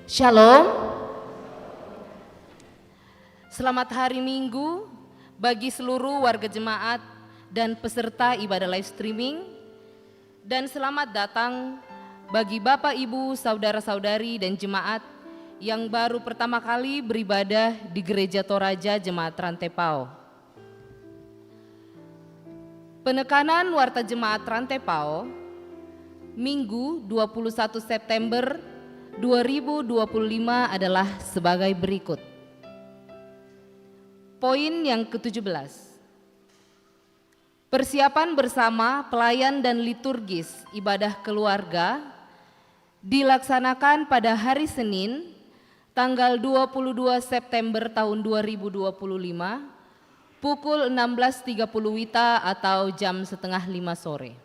Shalom. Selamat hari Minggu bagi seluruh warga jemaat dan peserta ibadah live streaming. Dan selamat datang bagi Bapak, Ibu, Saudara-saudari dan jemaat yang baru pertama kali beribadah di Gereja Toraja Jemaat Rantepao. Penekanan Warta Jemaat Rantepao, Minggu 21 September 2025 adalah sebagai berikut. Poin yang ke-17. Persiapan bersama pelayan dan liturgis ibadah keluarga dilaksanakan pada hari Senin tanggal 22 September tahun 2025 pukul 16.30 WITA atau jam setengah 5 sore.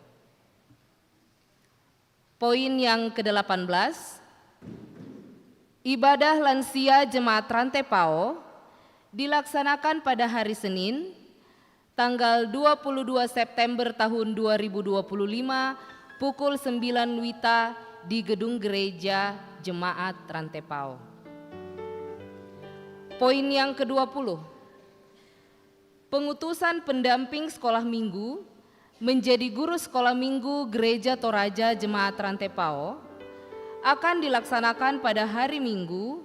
Poin yang ke-18. Ibadah lansia Jemaat Rantepao dilaksanakan pada hari Senin, tanggal 22 September tahun 2025 pukul 9 WITA di Gedung Gereja Jemaat Rantepao. Poin yang ke-20. Pengutusan pendamping sekolah minggu menjadi guru sekolah minggu Gereja Toraja Jemaat Rantepao akan dilaksanakan pada hari Minggu,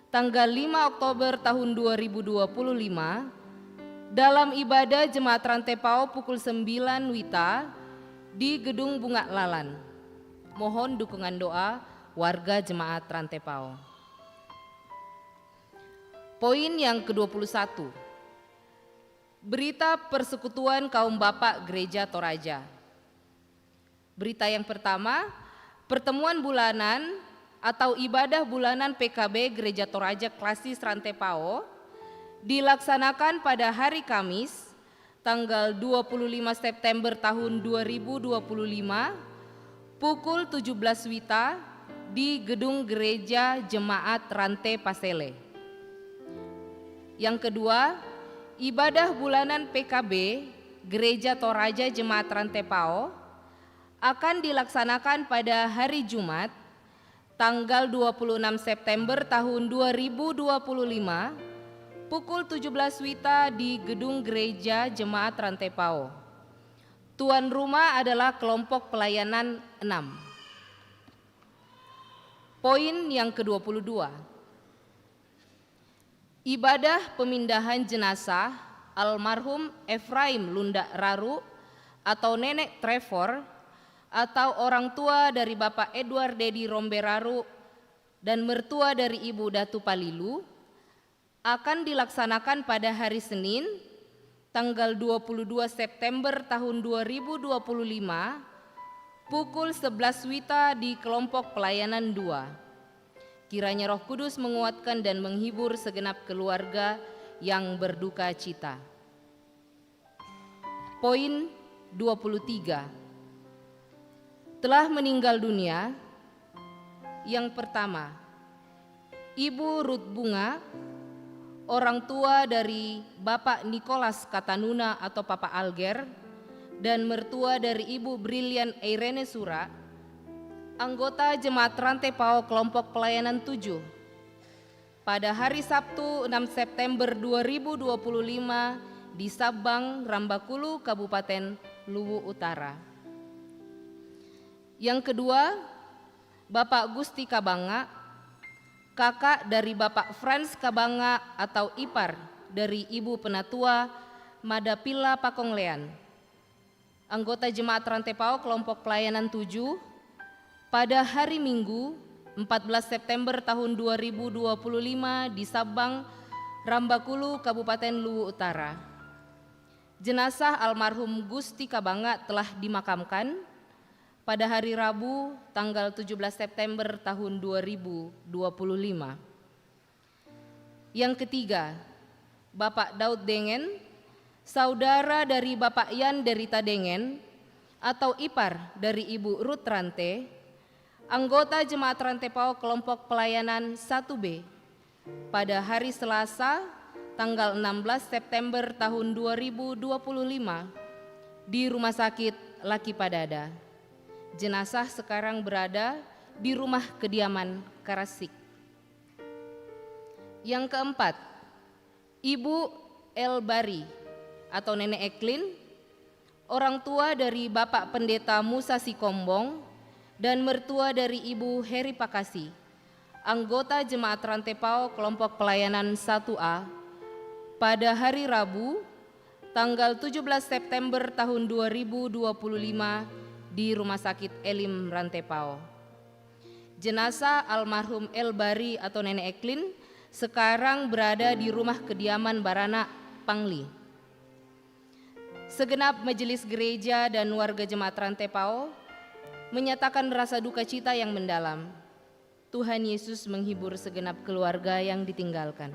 tanggal 5 Oktober tahun 2025 dalam ibadah Jemaat Rantepao pukul 9 WITA di Gedung Bunga Lalan. Mohon dukungan doa warga Jemaat Rantepao. Poin yang ke-21. Berita persekutuan kaum bapak Gereja Toraja. Berita yang pertama, pertemuan bulanan atau ibadah bulanan PKB Gereja Toraja Klasis Rantepao dilaksanakan pada hari Kamis tanggal 25 September tahun 2025 pukul 17 WITA di Gedung Gereja Jemaat Rante Pasele. Yang kedua, ibadah bulanan PKB Gereja Toraja Jemaat Rantepao akan dilaksanakan pada hari Jumat tanggal 26 September tahun 2025 pukul 17 WITA di Gedung Gereja Jemaat Rantepao. Tuan rumah adalah kelompok pelayanan 6. Poin yang ke-22. Ibadah pemindahan jenazah almarhum Efraim Lunda Raru atau Nenek Trevor atau orang tua dari Bapak Edward Dedi Romberaru dan mertua dari Ibu Datu Palilu akan dilaksanakan pada hari Senin tanggal 22 September tahun 2025 pukul 11 WITA di kelompok pelayanan 2. Kiranya Roh Kudus menguatkan dan menghibur segenap keluarga yang berduka cita. Poin 23. Telah meninggal dunia. Yang pertama, Ibu Ruth Bunga, orang tua dari Bapak Nicholas Katanuna atau Papa Alger, dan mertua dari Ibu Brilian Irene Sura, anggota Jemaat Rantepao kelompok pelayanan 7, pada hari Sabtu 6 September 2025 di Sabang, Rambakulu, Kabupaten Luwu Utara. Yang kedua, Bapak Gusti Kabanga, kakak dari Bapak Franz Kabanga atau ipar dari Ibu Penatua Madapila Pakonglean, anggota Jemaat Rantepao kelompok pelayanan 7, pada hari Minggu 14 September tahun 2025 di Sabang, Rambakulu, Kabupaten Luwu Utara. Jenazah almarhum Gusti Kabanga telah dimakamkan pada hari Rabu tanggal 17 September tahun 2025. Yang ketiga, Bapak Daud Dengen, saudara dari Bapak Yan Derita Dengen atau ipar dari Ibu Ruth Rante, anggota Jemaat Rantepao kelompok pelayanan 1B, pada hari Selasa tanggal 16 September tahun 2025 di Rumah Sakit Laki Padada. Jenazah sekarang berada di rumah kediaman Karasik. Yang keempat, Ibu Elbari atau Nenek Eklin, orang tua dari Bapak Pendeta Musa Sikombong dan mertua dari Ibu Heri Pakasi, anggota Jemaat Rantepao kelompok pelayanan 1A, pada hari Rabu, tanggal 17 September tahun 2025 di Rumah Sakit Elim Rantepao. Jenazah almarhum Elbari atau Nenek Eklin sekarang berada di rumah kediaman Barana Pangli. Segenap majelis gereja dan warga Jemaat Rantepao menyatakan rasa duka cita yang mendalam. Tuhan Yesus menghibur segenap keluarga yang ditinggalkan.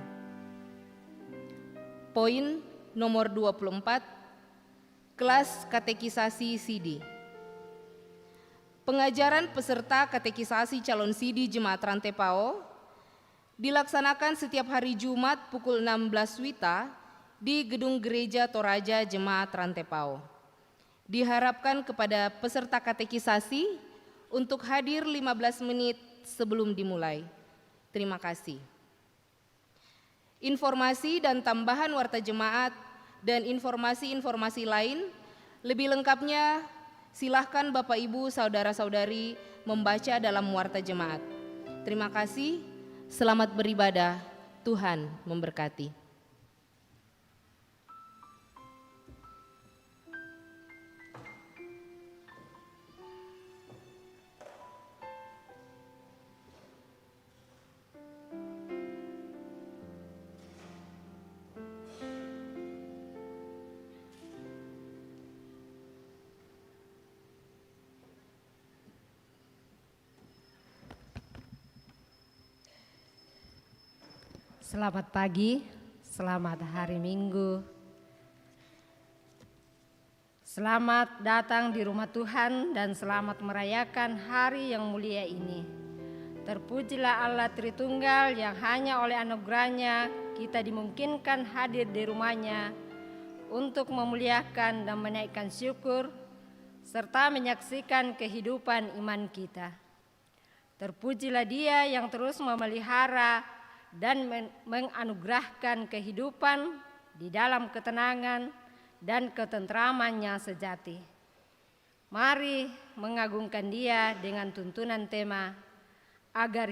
Poin nomor 24, kelas katekisasi Sidi. Pengajaran peserta katekisasi calon Sidi Jemaat Rantepao dilaksanakan setiap hari Jumat pukul 16 WITA di Gedung Gereja Toraja Jemaat Rantepao. Diharapkan kepada peserta katekisasi untuk hadir 15 menit sebelum dimulai. Terima kasih. Informasi dan tambahan warta jemaat dan informasi-informasi lain lebih lengkapnya silahkan Bapak Ibu Saudara-saudari membaca dalam warta jemaat. Terima kasih. Selamat beribadah, Tuhan memberkati. Selamat pagi, selamat hari Minggu. Selamat datang di rumah Tuhan dan selamat merayakan hari yang mulia ini. Terpujilah Allah Tritunggal yang hanya oleh anugerahnya kita dimungkinkan hadir di rumahnya untuk memuliakan dan menaikkan syukur serta menyaksikan kehidupan iman kita. Terpujilah Dia yang terus memelihara dan menganugerahkan kehidupan di dalam ketenangan dan ketentramannya sejati. Mari mengagungkan Dia dengan tuntunan tema agar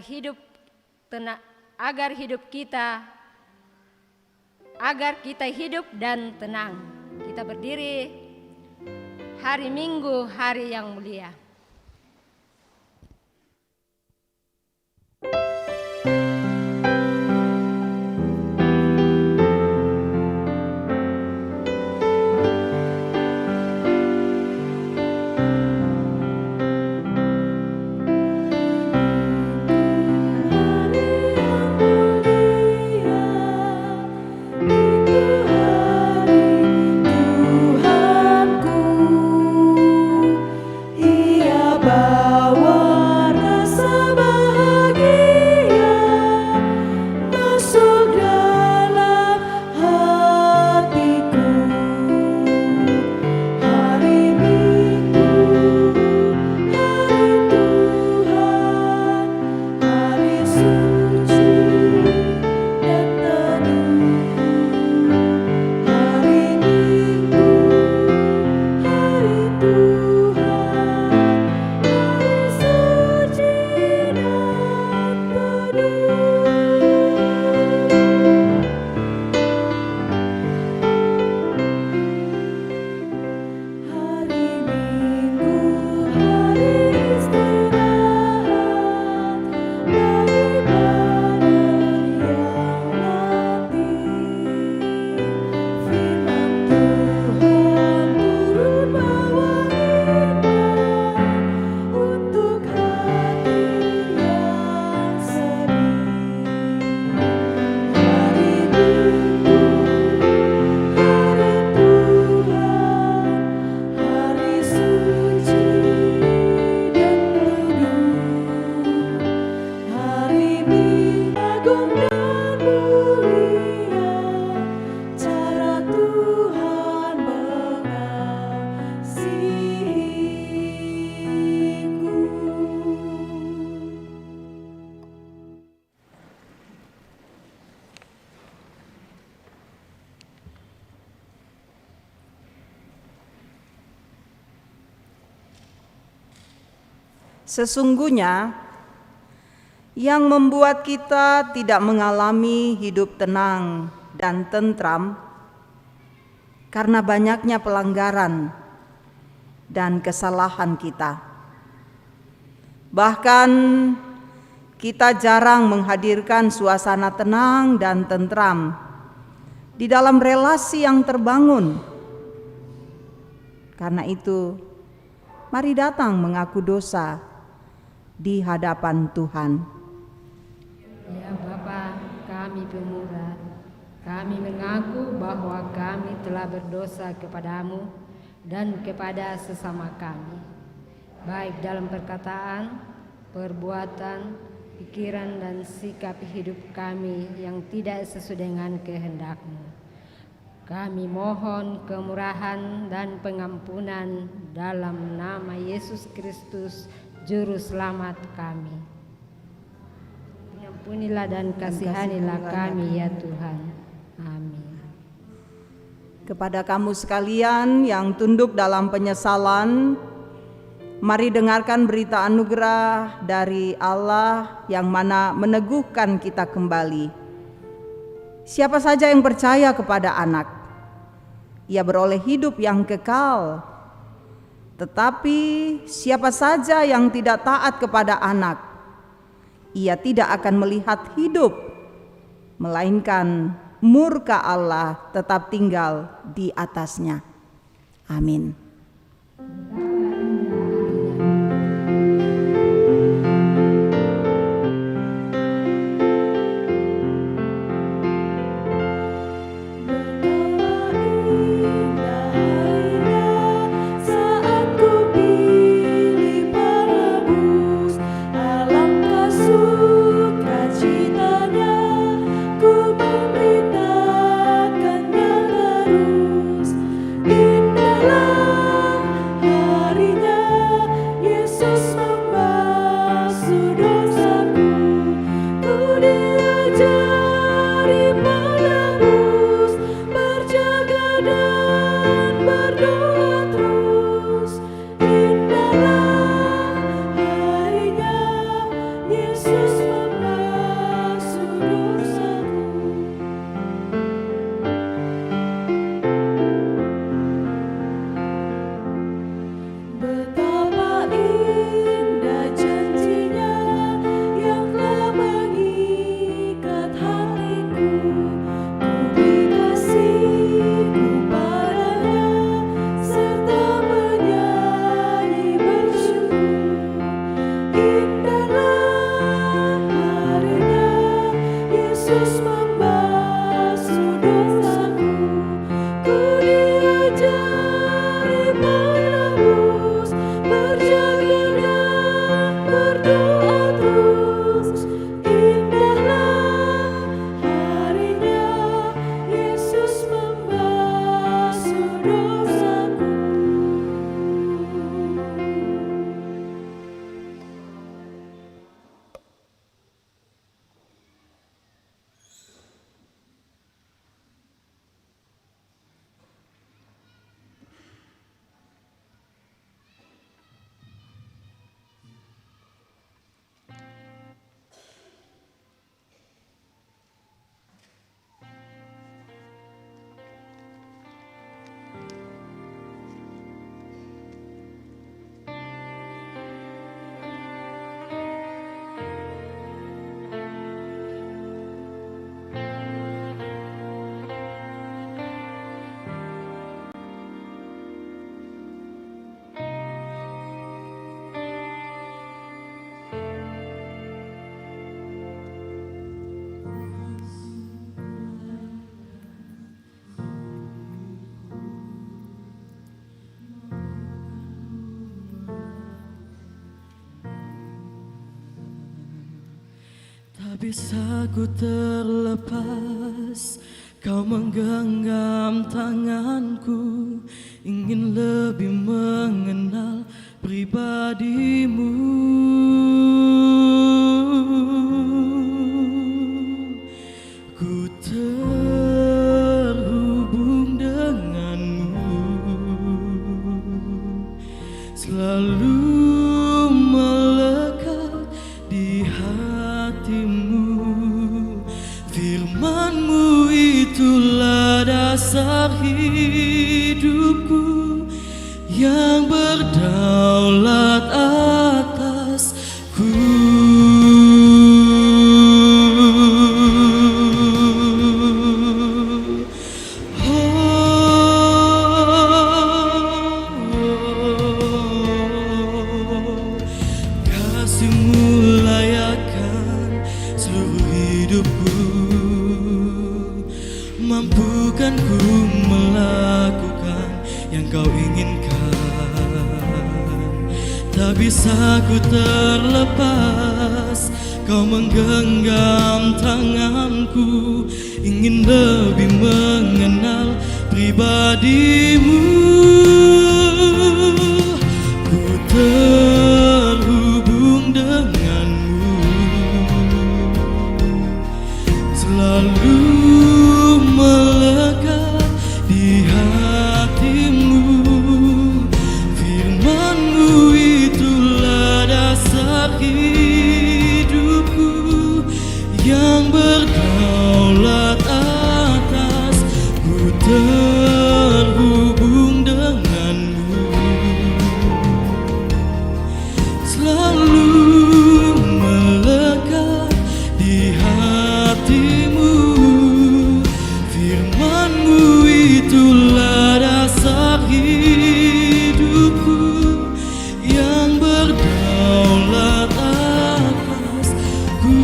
kita hidup dan tenang. Kita berdiri, hari Minggu, hari yang mulia. Tuhanku, Sesungguhnya yang membuat kita tidak mengalami hidup tenang dan tentram karena banyaknya pelanggaran dan kesalahan kita. Bahkan kita jarang menghadirkan suasana tenang dan tentram di dalam relasi yang terbangun. Karena itu, mari datang mengaku dosa di hadapan Tuhan. Ya Bapa, kami pemurah, kami mengaku bahwa kami telah berdosa kepadamu dan kepada sesama kami, baik dalam perkataan, perbuatan, pikiran dan sikap hidup kami yang tidak sesuai dengan kehendak-Mu. Kami mohon kemurahan dan pengampunan dalam nama Yesus Kristus, Juru Selamat kami. Ampunilah dan kasihanilah kami ya Tuhan. Amin. Kepada kamu sekalian yang tunduk dalam penyesalan, mari dengarkan berita anugerah dari Allah yang mana meneguhkan kita kembali. Siapa saja yang percaya kepada Anak, ia beroleh hidup yang kekal. Tetapi siapa saja yang tidak taat kepada Anak, ia tidak akan melihat hidup, melainkan murka Allah tetap tinggal di atasnya. Amin. Tak bisa ku terlepas, kau menggenggam tanganku, ingin lebih mengenal pribadimu. Ku terhubung denganmu, selalu melekat dasar hidupku, yang berdaulat atasku. Kasih-Mu layakkan seluruh hidupku, mampukan ku melakukan yang Kau inginkan. Tak bisa ku terlepas, Kau menggenggam tanganku, ingin lebih mengenal pribadi-Mu. Ku terhubung dengan-Mu, selalu melekat di hati-Mu. Firman-Mu itulah dasar hidupku, yang berdaulat atas. Ku terhubung dengan-Mu, selalu melekat di hati-Mu. Firman-Mu itulah dasar hidupku, yang berdaulat atasku.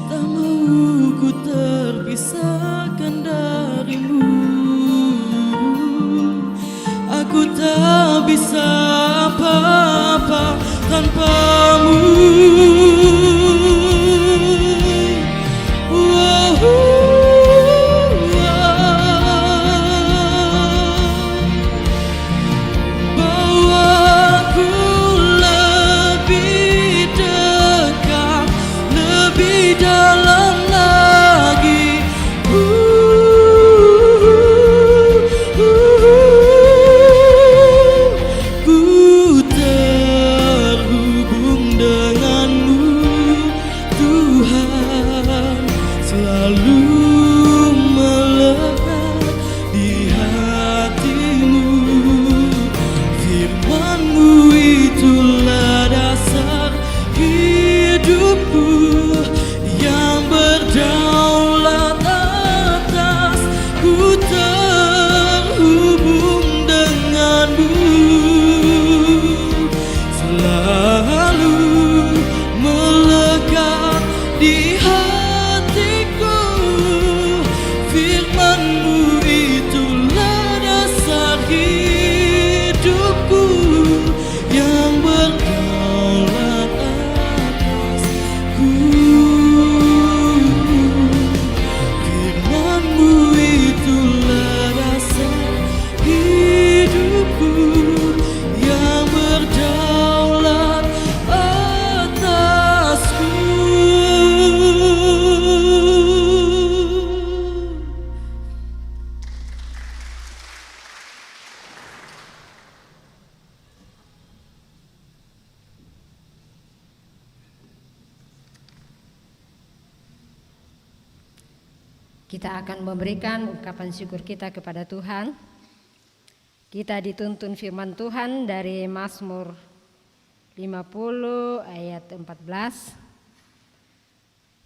Tak mau ku terpisahkan dari-Mu, aku tak bisa apa-apa tanpa-Mu. Bawaku lebih dekat, lebih dalam lagi. Ku terhubung dengan-Mu, Tuhan, selalu melekat di hati-Mu. Firman-Mu itulah dasar hidupku, yang berdaulat atas. Ku terhubung dengan-Mu, selalu melekat di hatiku. Firman-Mu itulah dasar hidupku, yang berdaulat atasku. Firman-Mu itulah dasar hidupku, yang berdaulat atasku. Kita akan memberikan ungkapan syukur kita kepada Tuhan. Kita dituntun firman Tuhan dari Mazmur 50 ayat 14.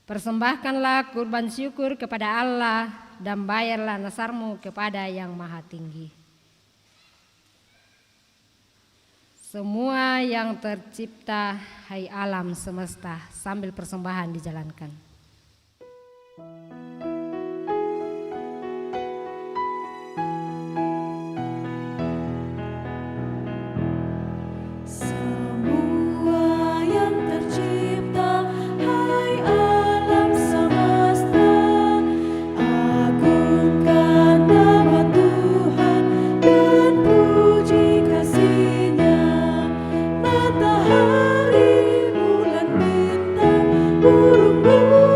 Persembahkanlah kurban syukur kepada Allah dan bayarlah nasarmu kepada Yang Maha Tinggi. Semua yang tercipta, hai alam semesta, sambil persembahan dijalankan. Semua yang tercipta, hai alam semesta, agungkan nama Tuhan dan puji kasih-Nya. Matahari, bulan, bintang, burung-burung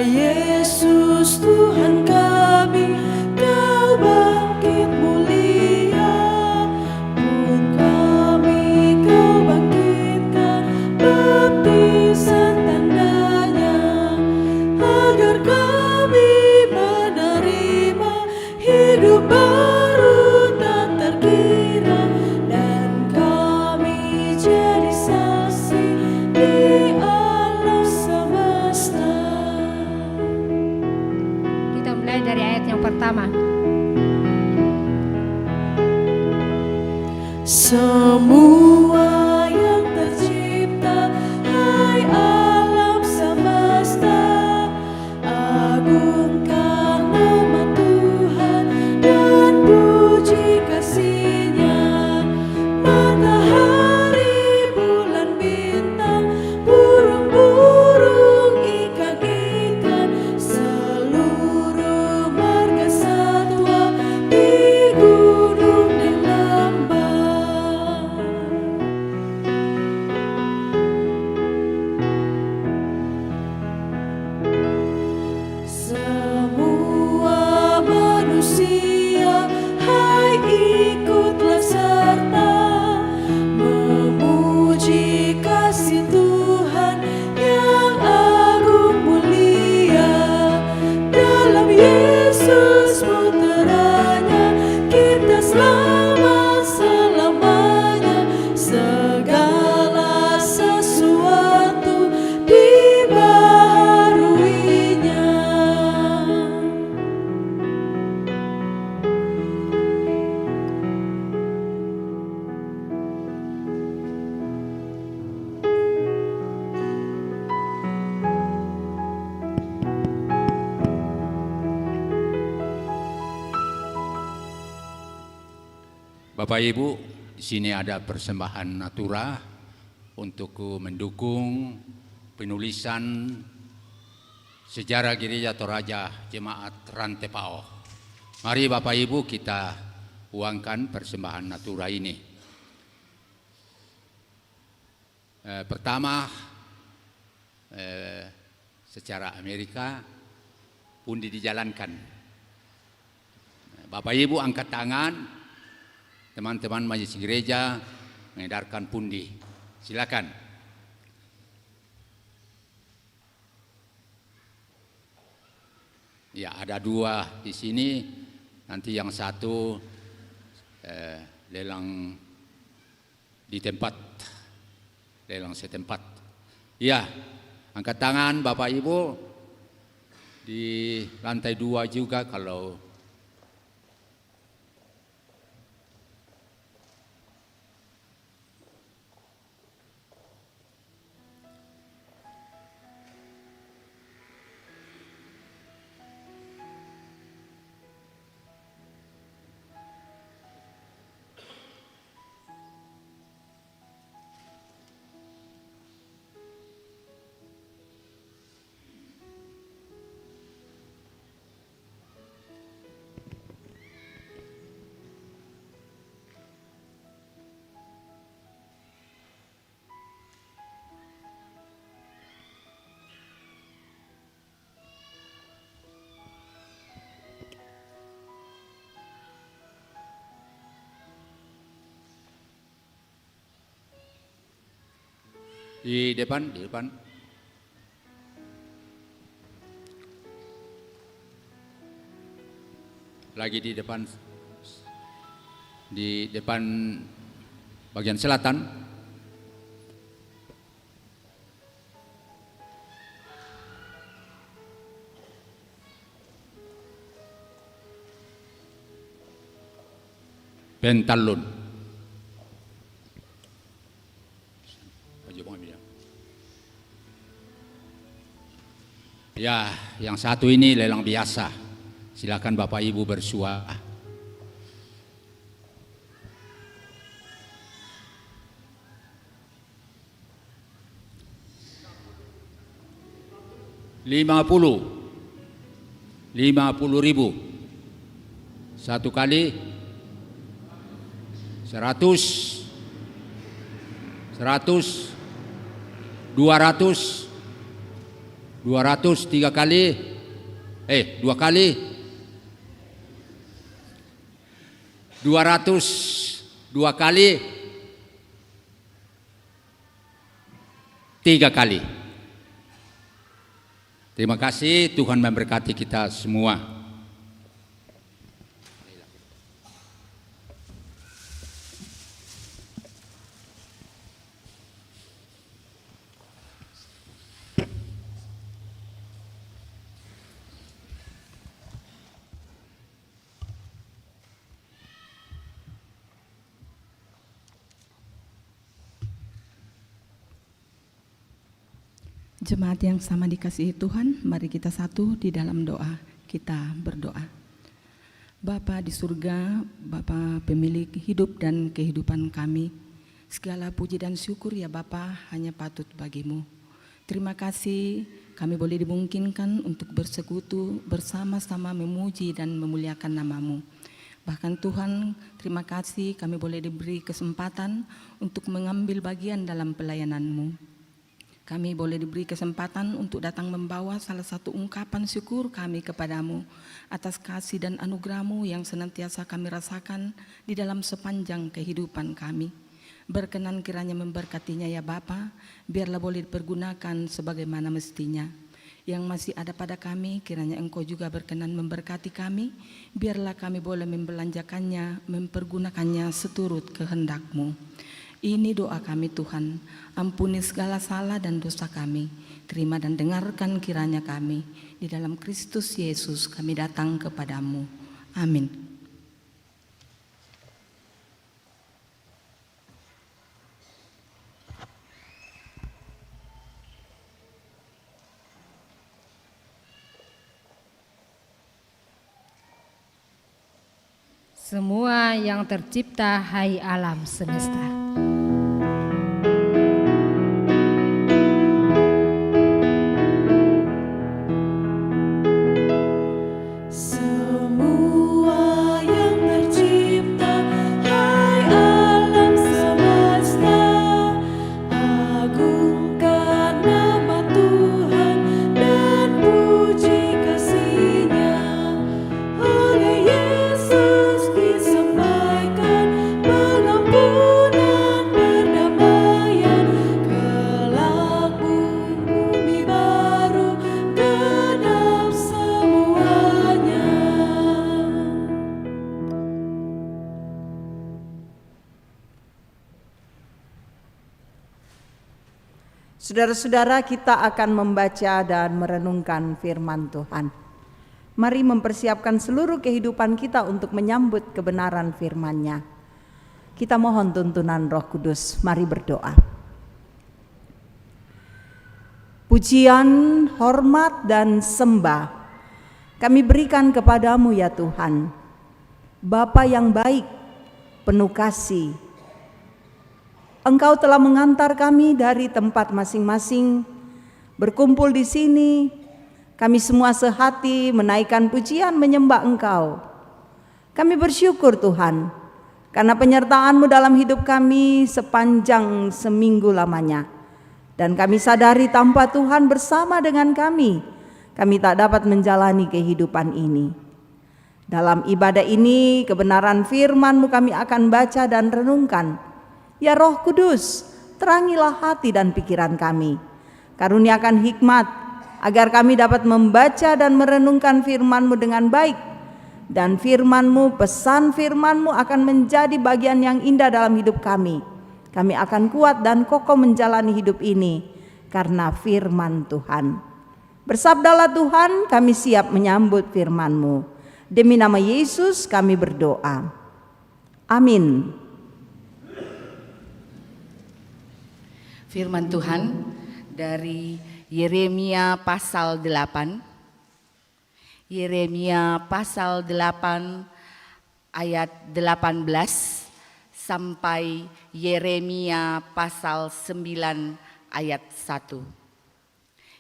Yesus Tuhan kami, Kau bangkit mulia, pun kami Kau bangkitkan, baptisan tandanya, agar kami menerima hidup baru tak terkira, dan kami jadi saksi di alam semesta. Kita mulai dari ayat yang pertama. Semua yang tercipta, hai alam semesta, agungkan nama Tuhan dan puji kasih-Nya. Matahari, bulan, bintang, burung-burung, ikan-ikan, seluruh marga satwa di gunung dan lembah. Semua manusia, hai ikutlah serta memuji kasih Tuhan yang agung mulia. Dalam Yesus puteranya kita selamat selamanya, segala sesuatu dibaharuinya. Bapak Ibu, di sini ada persembahan natura untuk mendukung penulisan sejarah Gereja Toraja Jemaat Rantepao. Mari Bapak Ibu kita uangkan persembahan natura ini. Pertama, secara Amerika pundi dijalankan. Bapak Ibu angkat tangan, teman-teman majelis gereja mengedarkan pundi. Silakan. Ya, ada dua di sini. Nanti yang satu lelang di tempat, lelang setempat. Ya, angkat tangan Bapak Ibu. Di lantai 2 juga kalau di depan, lagi di depan bagian selatan. Pentalun. Ya, yang satu ini lelang biasa. Silakan Bapak Ibu bersua. $50.000 satu kali, 100, 200, 203 kali. 2 kali. 202 kali. 3 kali. Terima kasih, Tuhan memberkati kita semua. Jemaat yang sama dikasihi Tuhan, mari kita satu di dalam doa. Kita berdoa. Bapa di surga, Bapa pemilik hidup dan kehidupan kami, segala puji dan syukur ya Bapa hanya patut bagimu. Terima kasih kami boleh dimungkinkan untuk bersekutu bersama-sama memuji dan memuliakan namamu. Bahkan Tuhan, terima kasih kami boleh diberi kesempatan untuk mengambil bagian dalam pelayananmu. Kami boleh diberi kesempatan untuk datang membawa salah satu ungkapan syukur kami kepadamu atas kasih dan anugerah-Mu yang senantiasa kami rasakan di dalam sepanjang kehidupan kami. Berkenan kiranya memberkatinya ya Bapa, biarlah boleh dipergunakan sebagaimana mestinya. Yang masih ada pada kami, kiranya Engkau juga berkenan memberkati kami, biarlah kami boleh membelanjakannya, mempergunakannya seturut kehendak-Mu. Ini doa kami Tuhan, ampuni segala salah dan dosa kami, terima dan dengarkan kiranya kami, di dalam Kristus Yesus kami datang kepadamu. Amin. Semua yang tercipta, hai alam semesta. Semua yang tercipta, hai alam semesta, agungkan nama Tuhan dan puji kasih-Nya. Oleh Yesus disampaikan pengampunan perdamaian, kelak bumi baru genap semuanya. Saudara-saudara, kita akan membaca dan merenungkan firman Tuhan. Mari mempersiapkan seluruh kehidupan kita untuk menyambut kebenaran firman-Nya. Kita mohon tuntunan Roh Kudus, mari berdoa. Pujian, hormat, dan sembah kami berikan kepadamu ya Tuhan, Bapa yang baik, penuh kasih. Engkau telah mengantar kami dari tempat masing-masing, berkumpul di sini. Kami semua sehati menaikkan pujian menyembah Engkau. Kami bersyukur Tuhan, karena penyertaan-Mu dalam hidup kami sepanjang seminggu lamanya. Dan kami sadari tanpa Tuhan bersama dengan kami tak dapat menjalani kehidupan ini. Dalam ibadah ini, kebenaran firman-Mu kami akan baca dan renungkan. Ya Roh Kudus, terangilah hati dan pikiran kami. Karuniakan hikmat, agar kami dapat membaca dan merenungkan firman-Mu dengan baik. Dan firman-Mu, pesan firman-Mu akan menjadi bagian yang indah dalam hidup kami. Kami akan kuat dan kokoh menjalani hidup ini karena firman Tuhan. Bersabdalah Tuhan, kami siap menyambut firman-Mu. Demi nama Yesus kami berdoa. Amin. Firman Tuhan dari Yeremia pasal 8. Yeremia pasal 8 ayat 18 sampai Yeremia pasal 9 ayat 1.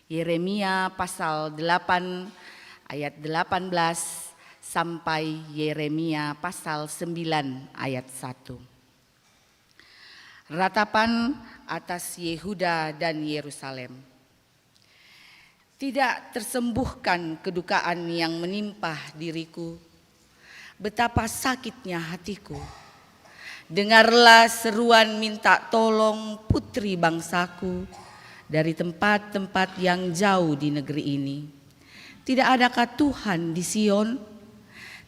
Yeremia pasal 8 ayat 18 sampai Yeremia pasal 9 ayat 1. Ratapan atas Yehuda dan Yerusalem. Tidak tersembuhkan kedukaan yang menimpa diriku. Betapa sakitnya hatiku. Dengarlah seruan minta tolong putri bangsaku dari tempat-tempat yang jauh di negeri ini. Tidak adakah Tuhan di Sion?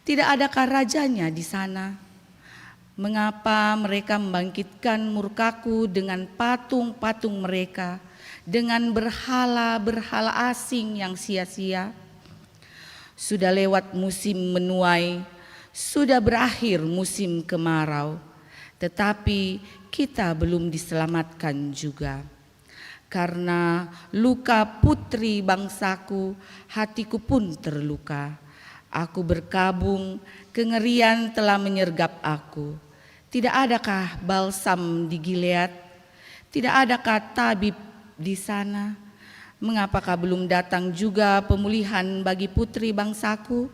Tidak adakah rajanya di sana? Mengapa mereka membangkitkan murkaku dengan patung-patung mereka, dengan berhala-berhala asing yang sia-sia? Sudah lewat musim menuai, sudah berakhir musim kemarau, tetapi kita belum diselamatkan juga. Karena luka putri bangsaku, hatiku pun terluka. Aku berkabung, kengerian telah menyergap aku. Tidak adakah balsam di Gilead? Tidak adakah tabib di sana? Mengapakah belum datang juga pemulihan bagi putri bangsaku?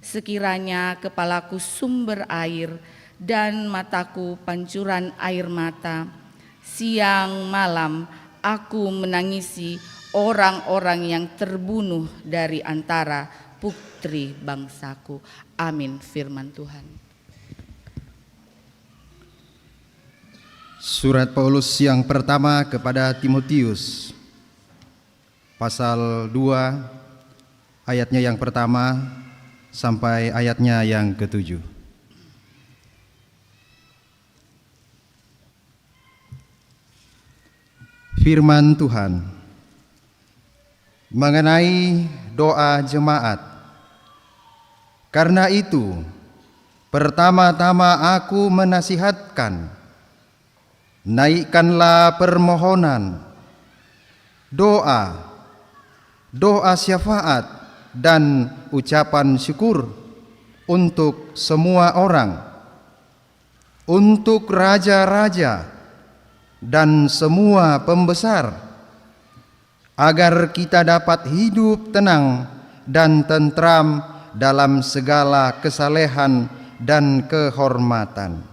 Sekiranya kepalaku sumber air dan mataku pancuran air mata, siang malam aku menangisi orang-orang yang terbunuh dari antara putri bangsaku. Amin, firman Tuhan. Surat Paulus yang pertama kepada Timotius, pasal 2, ayatnya yang pertama sampai ayatnya yang ke-7. Firman Tuhan mengenai doa jemaat. Karena itu, pertama-tama aku menasihatkan, naikkanlah permohonan, doa syafaat dan ucapan syukur untuk semua orang, untuk raja-raja dan semua pembesar, agar kita dapat hidup tenang dan tentram dalam segala kesalehan dan kehormatan.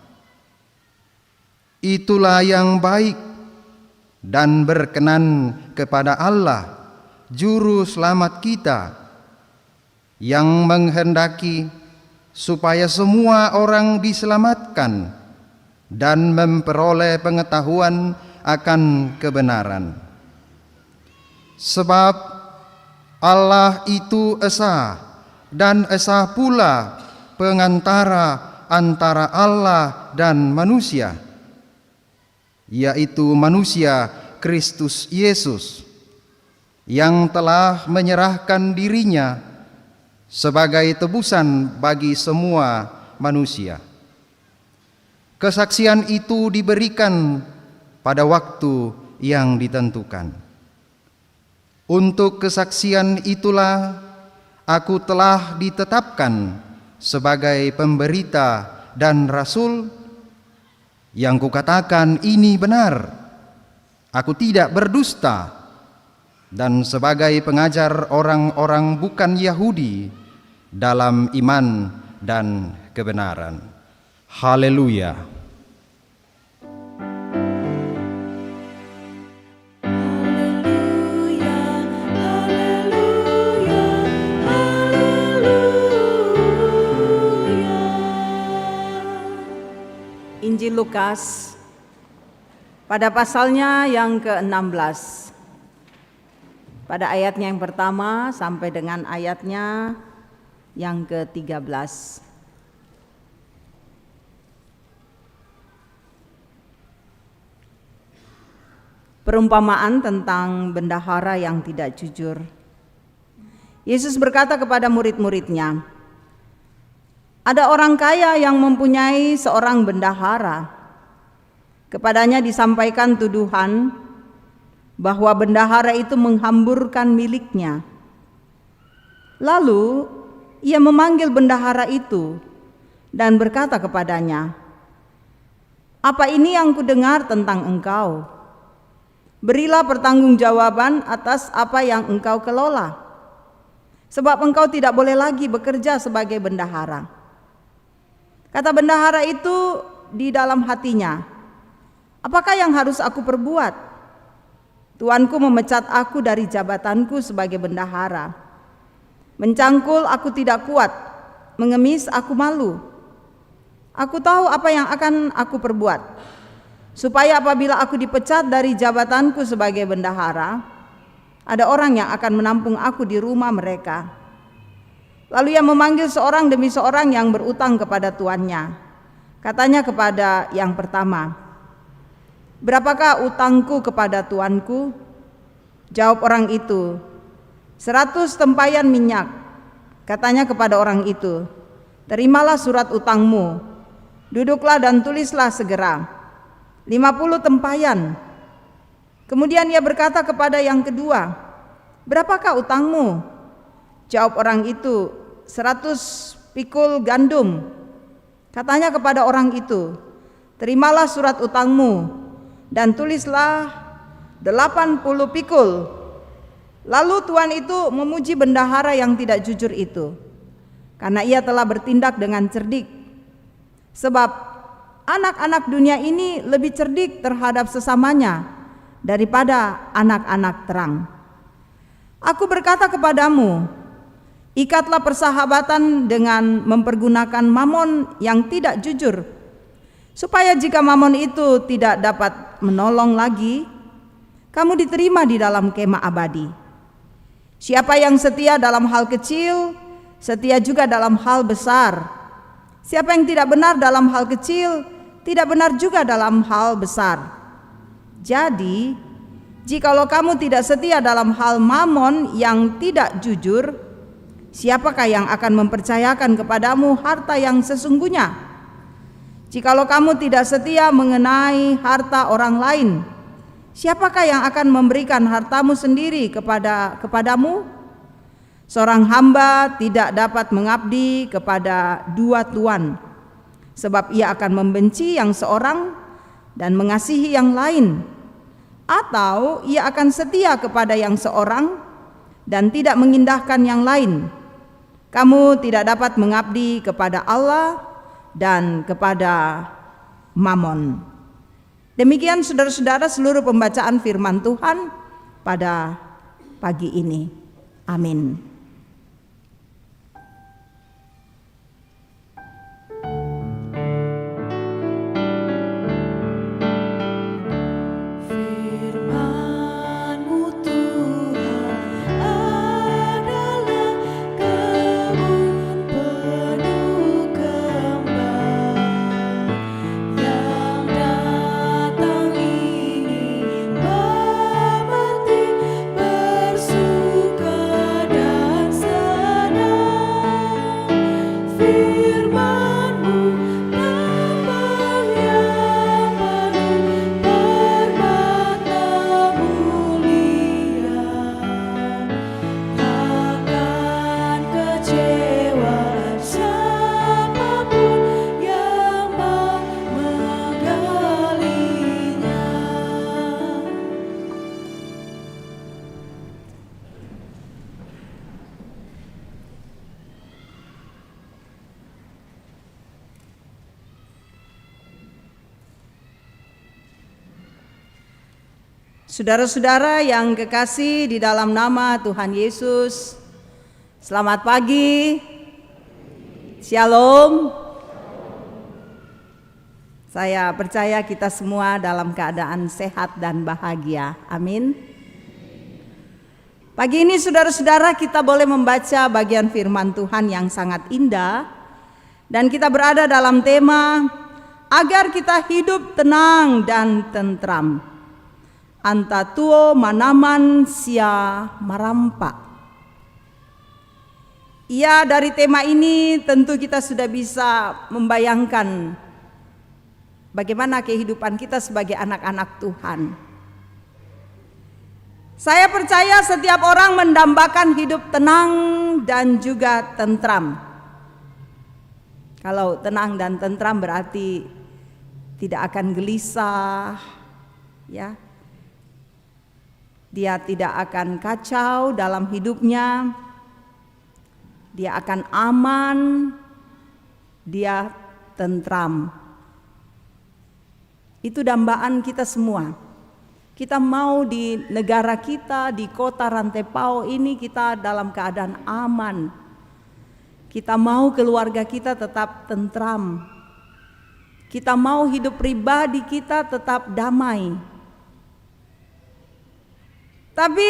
Itulah yang baik dan berkenan kepada Allah, Juru Selamat kita, yang menghendaki supaya semua orang diselamatkan dan memperoleh pengetahuan akan kebenaran. Sebab Allah itu esa, dan esa pula pengantara antara Allah dan manusia, yaitu manusia Kristus Yesus, yang telah menyerahkan dirinya sebagai tebusan bagi semua manusia. Kesaksian itu diberikan pada waktu yang ditentukan. Untuk kesaksian itulah aku telah ditetapkan sebagai pemberita dan rasul. Yang kukatakan ini benar, aku tidak berdusta, dan sebagai pengajar orang-orang bukan Yahudi dalam iman dan kebenaran. Haleluya. Injil Lukas pada pasalnya yang ke-16, pada ayatnya yang pertama sampai dengan ayatnya yang ke-13. Perumpamaan tentang bendahara yang tidak jujur. Yesus berkata kepada murid-muridnya, ada orang kaya yang mempunyai seorang bendahara. Kepadanya disampaikan tuduhan bahwa bendahara itu menghamburkan miliknya. Lalu ia memanggil bendahara itu dan berkata kepadanya, apa ini yang kudengar tentang engkau? Berilah pertanggungjawaban atas apa yang engkau kelola, sebab engkau tidak boleh lagi bekerja sebagai bendahara. Kata bendahara itu di dalam hatinya, apakah yang harus aku perbuat? Tuanku memecat aku dari jabatanku sebagai bendahara. Mencangkul aku tidak kuat, mengemis aku malu. Aku tahu apa yang akan aku perbuat, supaya apabila aku dipecat dari jabatanku sebagai bendahara, ada orang yang akan menampung aku di rumah mereka. Lalu ia memanggil seorang demi seorang yang berutang kepada tuannya. Katanya kepada yang pertama, "Berapakah utangku kepada tuanku?" Jawab orang itu, 100 tempayan minyak. Katanya kepada orang itu, "Terimalah surat utangmu. Duduklah dan tulislah segera. 50 tempayan." Kemudian ia berkata kepada yang kedua, "Berapakah utangmu?" Jawab orang itu, 100 pikul gandum. Katanya kepada orang itu, "Terimalah surat utangmu dan tulislah 80 pikul." Lalu tuan itu memuji bendahara yang tidak jujur itu, karena ia telah bertindak dengan cerdik. Sebab anak-anak dunia ini lebih cerdik terhadap sesamanya daripada anak-anak terang. Aku berkata kepadamu, ikatlah persahabatan dengan mempergunakan mamon yang tidak jujur, supaya jika mamon itu tidak dapat menolong lagi, kamu diterima di dalam kemah abadi. Siapa yang setia dalam hal kecil, setia juga dalam hal besar. Siapa yang tidak benar dalam hal kecil, tidak benar juga dalam hal besar. Jadi, jikalau kamu tidak setia dalam hal mamon yang tidak jujur, siapakah yang akan mempercayakan kepadamu harta yang sesungguhnya? Jikalau kamu tidak setia mengenai harta orang lain, siapakah yang akan memberikan hartamu sendiri kepadamu? Seorang hamba tidak dapat mengabdi kepada dua tuan, sebab ia akan membenci yang seorang dan mengasihi yang lain, atau ia akan setia kepada yang seorang dan tidak mengindahkan yang lain. Kamu tidak dapat mengabdi kepada Allah dan kepada Mamon. Demikian saudara-saudara seluruh pembacaan firman Tuhan pada pagi ini. Amin. Saudara-saudara yang kekasih di dalam nama Tuhan Yesus, selamat pagi, Shalom. Saya percaya kita semua dalam keadaan sehat dan bahagia, amin. Pagi ini saudara-saudara kita boleh membaca bagian firman Tuhan yang sangat indah, dan kita berada dalam tema agar kita hidup tenang dan tentram. Anta tuo manaman sia marampa. Ya, dari tema ini tentu kita sudah bisa membayangkan bagaimana kehidupan kita sebagai anak-anak Tuhan. Saya percaya setiap orang mendambakan hidup tenang dan juga tentram. Kalau tenang dan tentram berarti tidak akan gelisah, ya. Dia tidak akan kacau dalam hidupnya, dia akan aman, dia tentram. Itu dambaan kita semua. Kita mau di negara kita, di kota Rantepao ini kita dalam keadaan aman. Kita mau keluarga kita tetap tentram. Kita mau hidup pribadi kita tetap damai. Tapi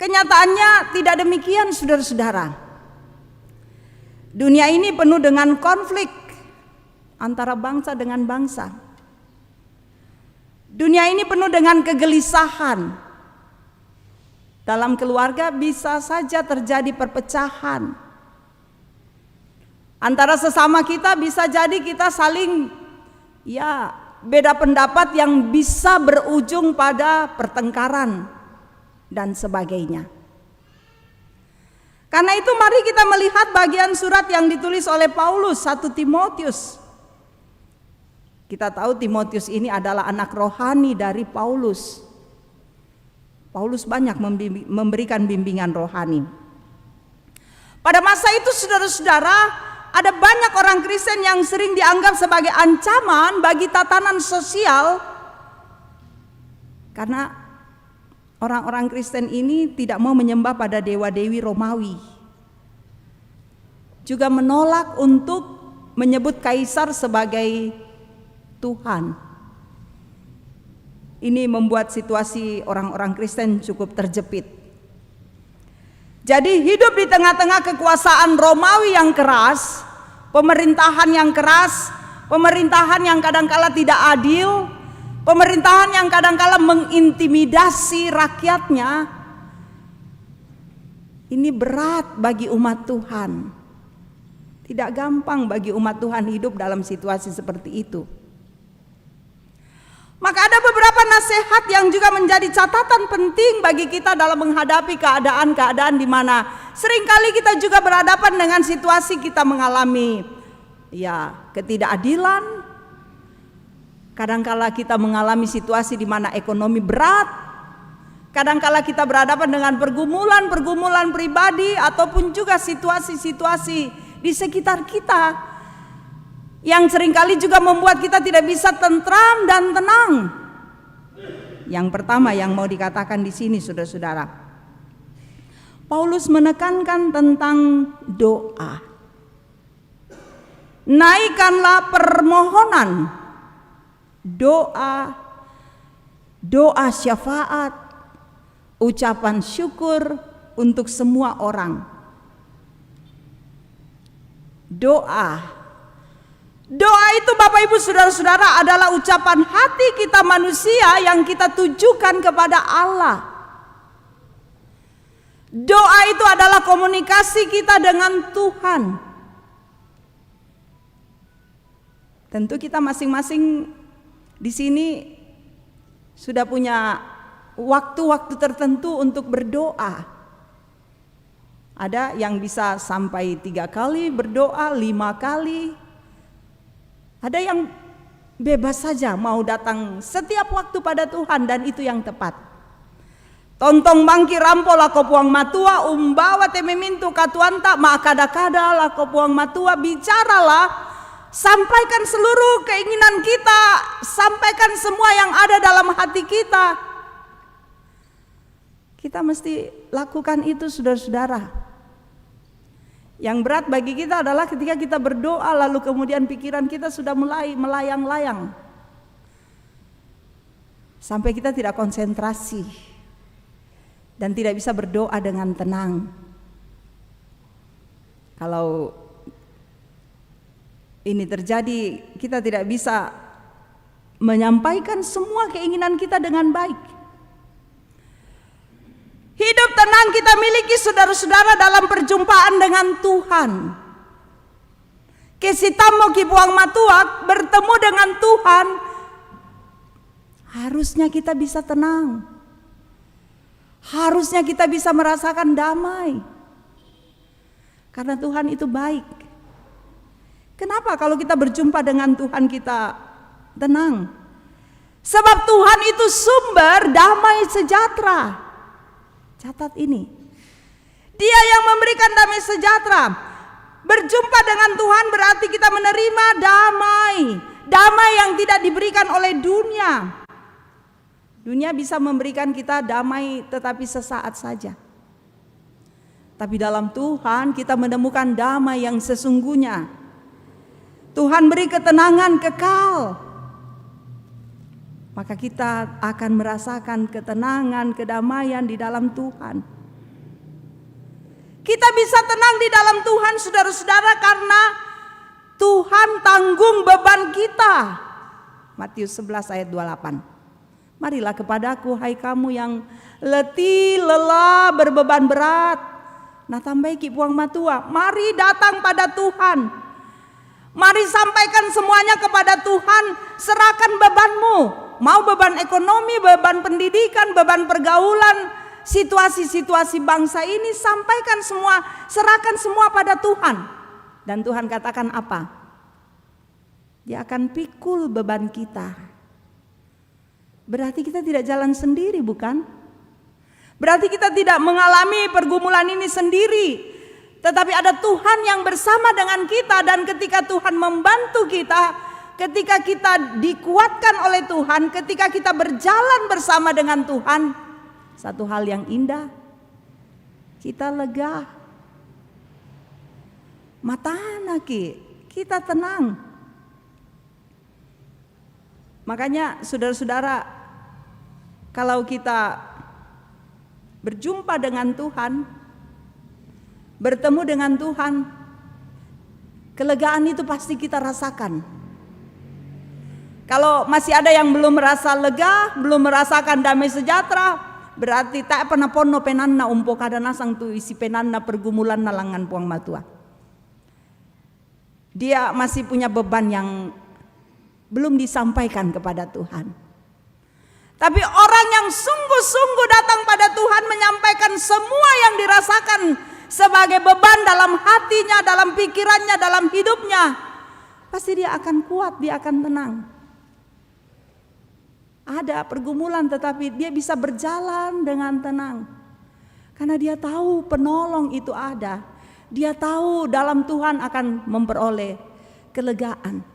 kenyataannya tidak demikian, saudara-saudara. Dunia ini penuh dengan konflik antara bangsa dengan bangsa. Dunia ini penuh dengan kegelisahan. Dalam keluarga bisa saja terjadi perpecahan. Antara sesama kita bisa jadi kita saling beda pendapat yang bisa berujung pada pertengkaran dan sebagainya. Karena itu mari kita melihat bagian surat yang ditulis oleh Paulus, 1 Timotius. Kita tahu Timotius ini adalah anak rohani dari Paulus. Paulus banyak memberikan bimbingan rohani. Pada masa itu saudara-saudara, ada banyak orang Kristen yang sering dianggap sebagai ancaman bagi tatanan sosial. Karena orang-orang Kristen ini tidak mau menyembah pada dewa-dewi Romawi. Juga menolak untuk menyebut kaisar sebagai Tuhan. Ini membuat situasi orang-orang Kristen cukup terjepit. Jadi hidup di tengah-tengah kekuasaan Romawi yang keras, pemerintahan yang keras, pemerintahan yang kadangkala tidak adil, pemerintahan yang kadangkala mengintimidasi rakyatnya. Ini berat bagi umat Tuhan. Tidak gampang bagi umat Tuhan hidup dalam situasi seperti itu. Maka ada beberapa nasihat yang juga menjadi catatan penting bagi kita dalam menghadapi keadaan-keadaan di mana seringkali kita juga berhadapan dengan situasi kita mengalami ketidakadilan. Kadangkala kita mengalami situasi di mana ekonomi berat. Kadangkala kita berhadapan dengan pergumulan-pergumulan pribadi ataupun juga situasi-situasi di sekitar kita yang seringkali juga membuat kita tidak bisa tentram dan tenang. Yang pertama yang mau dikatakan di sini, saudara-saudara, Paulus menekankan tentang doa. Naikkanlah permohonan, doa syafaat, ucapan syukur untuk semua orang. Doa itu Bapak Ibu Saudara-saudara adalah ucapan hati kita manusia yang kita tujukan kepada Allah. Doa itu adalah komunikasi kita dengan Tuhan. Tentu kita masing-masing di sini sudah punya waktu-waktu tertentu untuk berdoa. Ada yang bisa sampai 3 kali berdoa, 5 kali. Ada yang bebas saja mau datang setiap waktu pada Tuhan dan itu yang tepat. Tontong bangki rampo lako puang matua umbawa tememintu katuanta makada-kada lako puang matua, bicaralah, sampaikan seluruh keinginan kita, sampaikan semua yang ada dalam hati kita. Kita mesti lakukan itu, saudara-saudara. Yang berat bagi kita adalah ketika kita berdoa lalu kemudian pikiran kita sudah mulai melayang-layang sampai kita tidak konsentrasi dan tidak bisa berdoa dengan tenang. Kalau ini terjadi, kita tidak bisa menyampaikan semua keinginan kita dengan baik. Hidup tenang kita miliki, saudara-saudara, dalam perjumpaan dengan Tuhan. Kesitamo kibuang matuak, bertemu dengan Tuhan, harusnya kita bisa tenang. Harusnya kita bisa merasakan damai. Karena Tuhan itu baik. Kenapa kalau kita berjumpa dengan Tuhan kita tenang? Sebab Tuhan itu sumber damai sejahtera. Catat ini. Dia yang memberikan damai sejahtera. Berjumpa dengan Tuhan berarti kita menerima damai. Damai yang tidak diberikan oleh dunia. Dunia bisa memberikan kita damai tetapi sesaat saja. Tapi dalam Tuhan kita menemukan damai yang sesungguhnya. Tuhan beri ketenangan kekal. Maka kita akan merasakan ketenangan, kedamaian di dalam Tuhan. Kita bisa tenang di dalam Tuhan, saudara-saudara, karena Tuhan tanggung beban kita. Matius 11 ayat 28. Marilah kepadaku hai kamu yang letih, lelah, berbeban berat. Nah tambahi ki puang matua, mari datang pada Tuhan. Mari sampaikan semuanya kepada Tuhan, serahkan bebanmu. Mau beban ekonomi, beban pendidikan, beban pergaulan, situasi-situasi bangsa ini, sampaikan semua, serahkan semua pada Tuhan. Dan Tuhan katakan apa? Dia akan pikul beban kita. Berarti kita tidak jalan sendiri, bukan? Berarti kita tidak mengalami pergumulan ini sendiri, tetapi ada Tuhan yang bersama dengan kita. Dan ketika Tuhan membantu kita, ketika kita dikuatkan oleh Tuhan, ketika kita berjalan bersama dengan Tuhan, satu hal yang indah, kita lega. Matana ki, kita tenang. Makanya saudara-saudara, kalau kita berjumpa dengan Tuhan, bertemu dengan Tuhan, kelegaan itu pasti kita rasakan. Kalau masih ada yang belum merasa lega, belum merasakan damai sejahtera, berarti tak pernah pono penanna umpo kada nasang tu isi penanna pergumulan nalangan puang matua. Dia masih punya beban yang belum disampaikan kepada Tuhan. Tapi orang yang sungguh-sungguh datang pada Tuhan menyampaikan semua yang dirasakan sebagai beban dalam hatinya, dalam pikirannya, dalam hidupnya, pasti dia akan kuat, dia akan tenang. Ada pergumulan tetapi dia bisa berjalan dengan tenang. Karena dia tahu penolong itu ada. Dia tahu dalam Tuhan akan memperoleh kelegaan.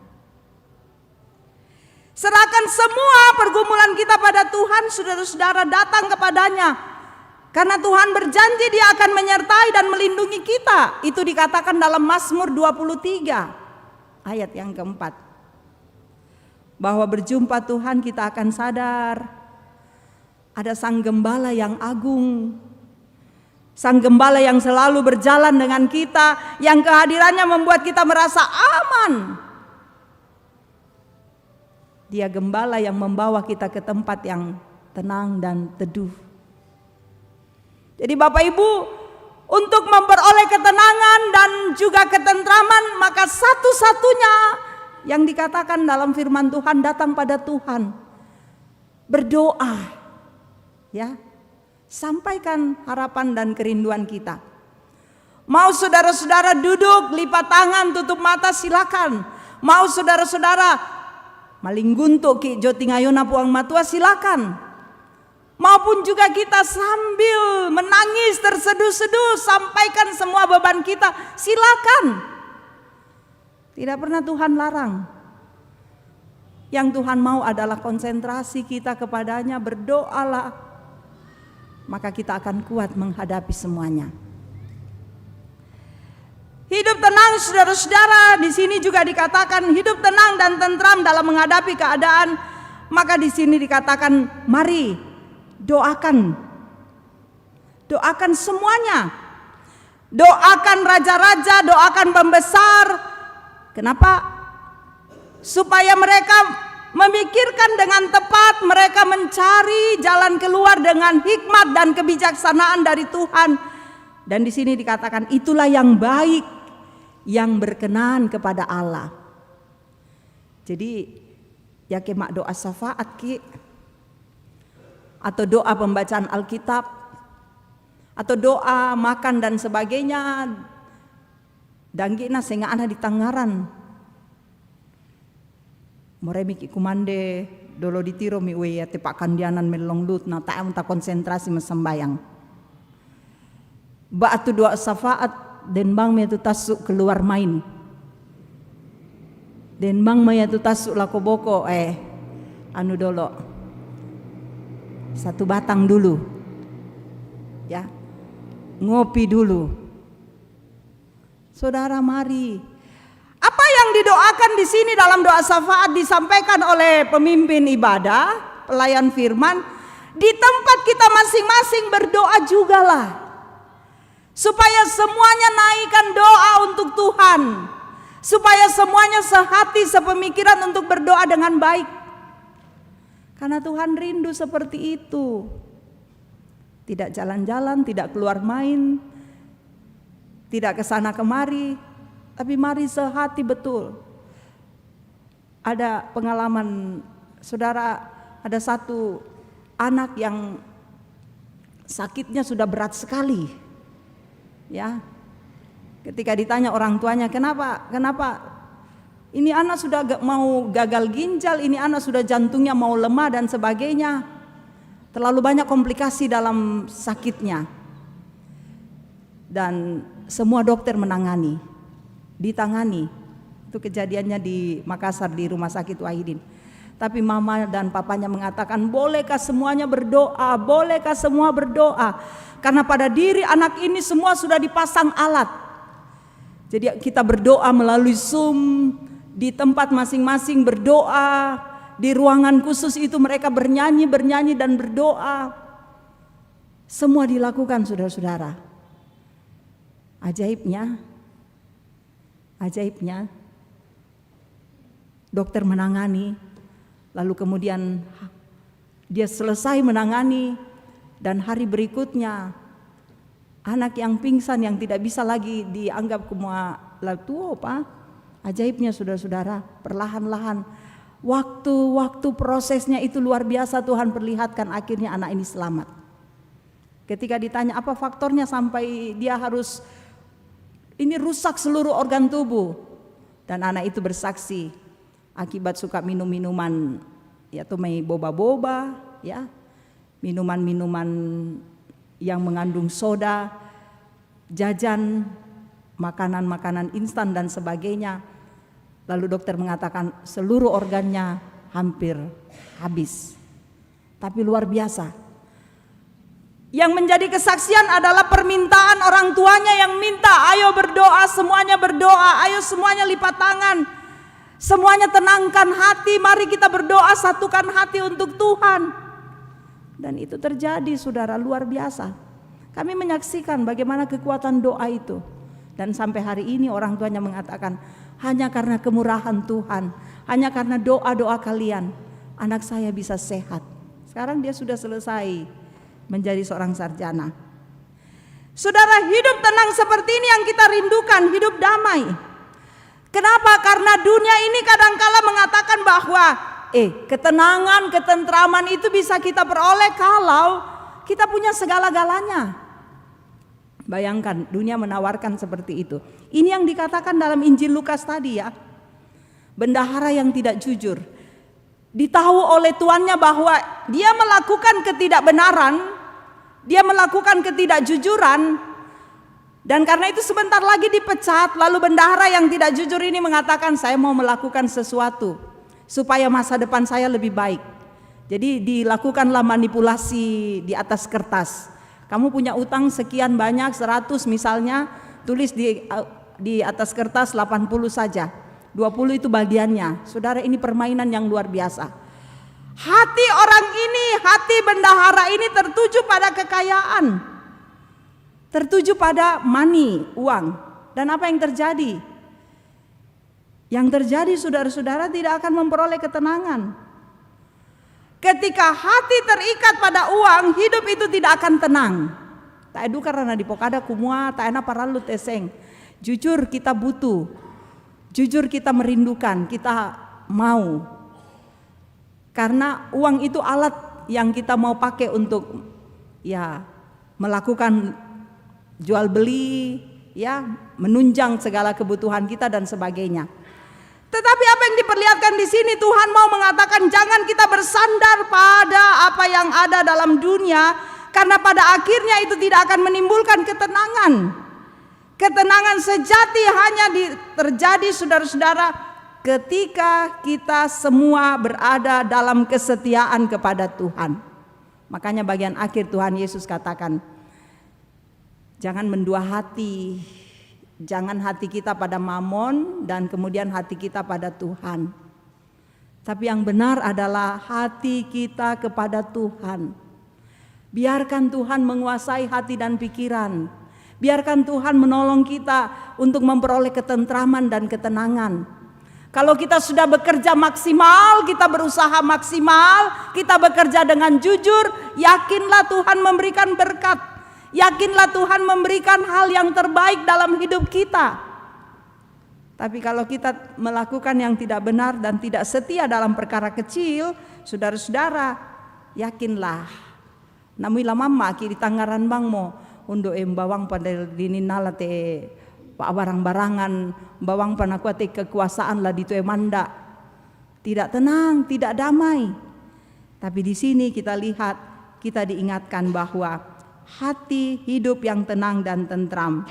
Serahkan semua pergumulan kita pada Tuhan, saudara-saudara, datang kepadanya. Karena Tuhan berjanji dia akan menyertai dan melindungi kita. Itu dikatakan dalam Mazmur 23 ayat yang keempat. Bahwa berjumpa Tuhan kita akan sadar ada Sang Gembala yang agung. Sang Gembala yang selalu berjalan dengan kita, yang kehadirannya membuat kita merasa aman. Dia gembala yang membawa kita ke tempat yang tenang dan teduh. Jadi Bapak Ibu, untuk memperoleh ketenangan dan juga ketentraman, maka satu-satunya yang dikatakan dalam firman Tuhan, datang pada Tuhan. Berdoa. Ya. Sampaikan harapan dan kerinduan kita. Mau saudara-saudara duduk, lipat tangan, tutup mata, silakan. Mau saudara-saudara maling guntuk ki jotingayona puang matua, silakan. Maupun juga kita sambil menangis terseduh-seduh, sampaikan semua beban kita, silakan. Tidak pernah Tuhan larang. Yang Tuhan mau adalah konsentrasi kita kepadanya, berdoalah. Maka kita akan kuat menghadapi semuanya. Hidup tenang, saudara-saudara, di sini juga dikatakan hidup tenang dan tentram dalam menghadapi keadaan. Maka di sini dikatakan, mari doakan. Doakan semuanya. Doakan raja-raja, doakan pembesar. Kenapa? Supaya mereka memikirkan dengan tepat, mereka mencari jalan keluar dengan hikmat dan kebijaksanaan dari Tuhan. Dan di sini dikatakan itulah yang baik, yang berkenan kepada Allah. Jadi ya kemak doa syafaat ki, atau doa pembacaan Alkitab, atau doa makan dan sebagainya. Danggina senga ana di Tangaran. Moremi ki kumande dolo ditiro mi we ya tepak kandianan melong lut na taam ta konsentrasi mesembayang. Ba'atu doa syafaat dan bang maya tu tasuk keluar main. Dan bang maya tu tasuk lako boko anu dolo. satu batang dulu, ya, ngopi dulu. Saudara, mari. Apa yang didoakan di sini dalam doa syafaat disampaikan oleh pemimpin ibadah, pelayan firman, di tempat kita masing-masing berdoa jugalah. Supaya semuanya naikkan doa untuk Tuhan. Supaya semuanya sehati, sepemikiran untuk berdoa dengan baik. Karena Tuhan rindu seperti itu. Tidak jalan-jalan, tidak keluar main, tidak ke sana kemari, tapi mari sehati betul. Ada pengalaman, saudara, ada satu anak yang sakitnya sudah berat sekali. Ya. Ketika ditanya orang tuanya, kenapa ini anak sudah mau gagal ginjal, ini anak sudah jantungnya mau lemah dan sebagainya. Terlalu banyak komplikasi dalam sakitnya. Dan semua dokter menangani, ditangani. Itu kejadiannya di Makassar di Rumah Sakit Wahidin. Tapi mama dan papanya mengatakan, bolehkah semuanya berdoa? Bolehkah semua berdoa? Karena pada diri anak ini semua sudah dipasang alat. Jadi kita berdoa melalui Zoom, di tempat masing-masing berdoa, di ruangan khusus itu mereka bernyanyi dan berdoa. Semua dilakukan, saudara-saudara. Ajaibnya, dokter menangani, lalu kemudian dia selesai menangani, dan hari berikutnya anak yang pingsan yang tidak bisa lagi dianggap kumua latuo, Pak. Ajaibnya, saudara-saudara, perlahan-lahan waktu prosesnya itu luar biasa, Tuhan perlihatkan akhirnya anak ini selamat. Ketika ditanya apa faktornya sampai dia harus ini rusak seluruh organ tubuh, dan anak itu bersaksi akibat suka minum minuman, ya tumai boba-boba, ya, minuman-minuman yang mengandung soda, jajan, makanan-makanan instan dan sebagainya. Lalu dokter mengatakan seluruh organnya hampir habis. Tapi luar biasa. Yang menjadi kesaksian adalah permintaan orang tuanya yang minta, ayo berdoa, semuanya berdoa, ayo semuanya lipat tangan, semuanya tenangkan hati, mari kita berdoa, satukan hati untuk Tuhan. Dan itu terjadi, saudara, luar biasa. Kami menyaksikan bagaimana kekuatan doa itu. Dan sampai hari ini orang tuanya mengatakan, hanya karena kemurahan Tuhan, hanya karena doa-doa kalian, anak saya bisa sehat. Sekarang dia sudah selesai menjadi seorang sarjana. Saudara, hidup tenang seperti ini yang kita rindukan, hidup damai. Kenapa? Karena dunia ini kadangkala mengatakan bahwa ketenangan, ketentraman itu bisa kita peroleh kalau kita punya segala-galanya. Bayangkan dunia menawarkan seperti itu. Ini yang dikatakan dalam Injil Lukas tadi, ya. Bendahara yang tidak jujur ditahu oleh tuannya bahwa dia melakukan ketidakbenaran, dia melakukan ketidakjujuran, dan karena itu sebentar lagi dipecat. Lalu bendahara yang tidak jujur ini mengatakan, saya mau melakukan sesuatu supaya masa depan saya lebih baik. Jadi dilakukanlah manipulasi di atas kertas. Kamu punya utang sekian banyak, 100 misalnya, tulis di atas kertas 80 saja, 20 itu bagiannya. Saudara, ini permainan yang luar biasa. Hati orang ini, hati bendahara ini tertuju pada kekayaan, tertuju pada money, uang. Dan apa yang terjadi? Yang terjadi, saudara-saudara, tidak akan memperoleh ketenangan. Ketika hati terikat pada uang, hidup itu tidak akan tenang. Tak edu karena di pokada kumua, tak enak paralu teseng. Jujur kita butuh, jujur kita merindukan, kita mau. Karena uang itu alat yang kita mau pakai untuk ya melakukan jual beli, ya menunjang segala kebutuhan kita dan sebagainya. Tetapi apa yang diperlihatkan di sini, Tuhan mau mengatakan jangan kita bersandar pada apa yang ada dalam dunia, karena pada akhirnya itu tidak akan menimbulkan ketenangan. Ketenangan sejati hanya terjadi, saudara-saudara, ketika kita semua berada dalam kesetiaan kepada Tuhan. Makanya bagian akhir Tuhan Yesus katakan, jangan mendua hati, jangan hati kita pada mamon dan kemudian hati kita pada Tuhan. Tapi yang benar adalah hati kita kepada Tuhan. Biarkan Tuhan menguasai hati dan pikiran. Biarkan Tuhan menolong kita untuk memperoleh ketentraman dan ketenangan. Kalau kita sudah bekerja maksimal, kita berusaha maksimal, kita bekerja dengan jujur, yakinlah Tuhan memberikan berkat. Yakinlah Tuhan memberikan hal yang terbaik dalam hidup kita. Tapi kalau kita melakukan yang tidak benar dan tidak setia dalam perkara kecil, saudara-saudara, yakinlah. Namuilah mama kiri tangaran bangmo untuk bawang pada dininala te barang-barangan bawang panakuate kekuasaan lah di manda. Tidak tenang, tidak damai. Tapi di sini kita lihat, kita diingatkan bahwa hati hidup yang tenang dan tentram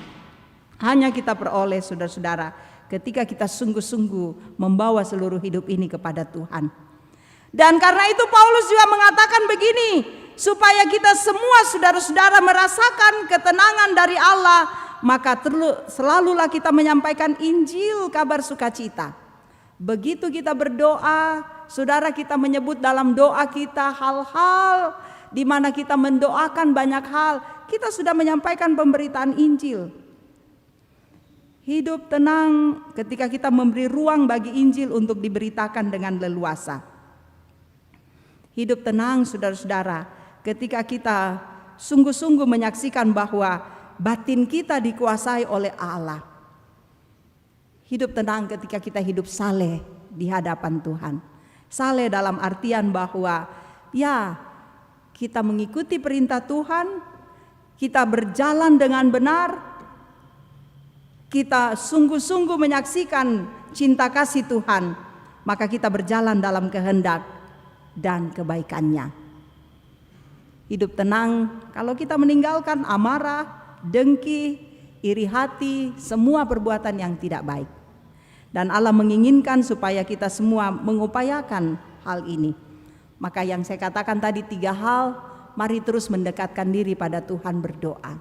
hanya kita peroleh, saudara-saudara, ketika kita sungguh-sungguh membawa seluruh hidup ini kepada Tuhan. Dan karena itu Paulus juga mengatakan begini, supaya kita semua saudara-saudara merasakan ketenangan dari Allah, maka selalulah kita menyampaikan Injil kabar sukacita. Begitu kita berdoa, saudara, kita menyebut dalam doa kita hal-hal di mana kita mendoakan banyak hal, kita sudah menyampaikan pemberitaan Injil. Hidup tenang ketika kita memberi ruang bagi Injil untuk diberitakan dengan leluasa. Hidup tenang, saudara-saudara, ketika kita sungguh-sungguh menyaksikan bahwa batin kita dikuasai oleh Allah. Hidup tenang ketika kita hidup saleh di hadapan Tuhan. Saleh dalam artian bahwa ya, kita mengikuti perintah Tuhan, kita berjalan dengan benar, kita sungguh-sungguh menyaksikan cinta kasih Tuhan, maka kita berjalan dalam kehendak dan kebaikannya. Hidup tenang kalau kita meninggalkan amarah, dengki, iri hati, semua perbuatan yang tidak baik. Dan Allah menginginkan supaya kita semua mengupayakan hal ini. Maka yang saya katakan tadi 3 hal, mari terus mendekatkan diri pada Tuhan, berdoa.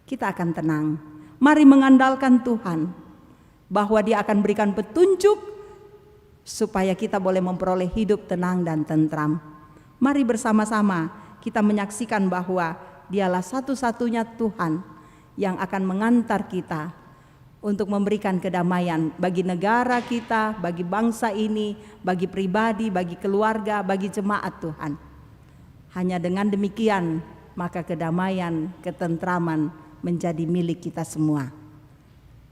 Kita akan tenang. Mari mengandalkan Tuhan bahwa Dia akan berikan petunjuk supaya kita boleh memperoleh hidup tenang dan tentram. Mari bersama-sama kita menyaksikan bahwa Dialah satu-satunya Tuhan yang akan mengantar kita untuk memberikan kedamaian bagi negara kita, bagi bangsa ini, bagi pribadi, bagi keluarga, bagi jemaat Tuhan. Hanya dengan demikian maka kedamaian, ketentraman menjadi milik kita semua.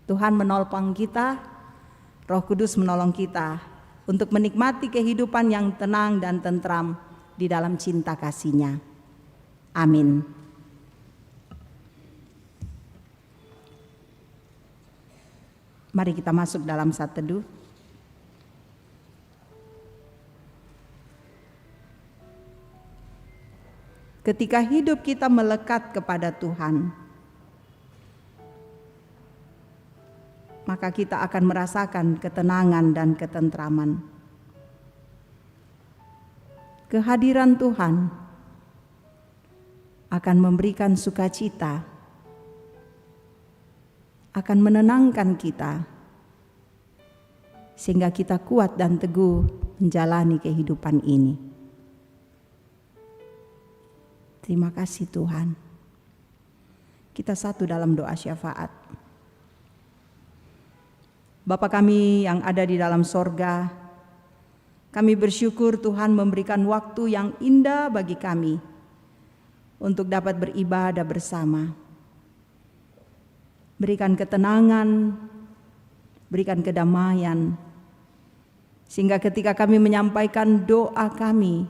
Tuhan menolong kita, Roh Kudus menolong kita untuk menikmati kehidupan yang tenang dan tentram di dalam cinta kasih-Nya. Amin. Mari kita masuk dalam saat teduh. Ketika hidup kita melekat kepada Tuhan, maka kita akan merasakan ketenangan dan ketentraman. Kehadiran Tuhan akan memberikan sukacita, akan menenangkan kita, sehingga kita kuat dan teguh menjalani kehidupan ini. Terima kasih Tuhan. Kita satu dalam doa syafaat. Bapa kami yang ada di dalam sorga, kami bersyukur Tuhan memberikan waktu yang indah bagi kami untuk dapat beribadah bersama. Berikan ketenangan, berikan kedamaian, sehingga ketika kami menyampaikan doa kami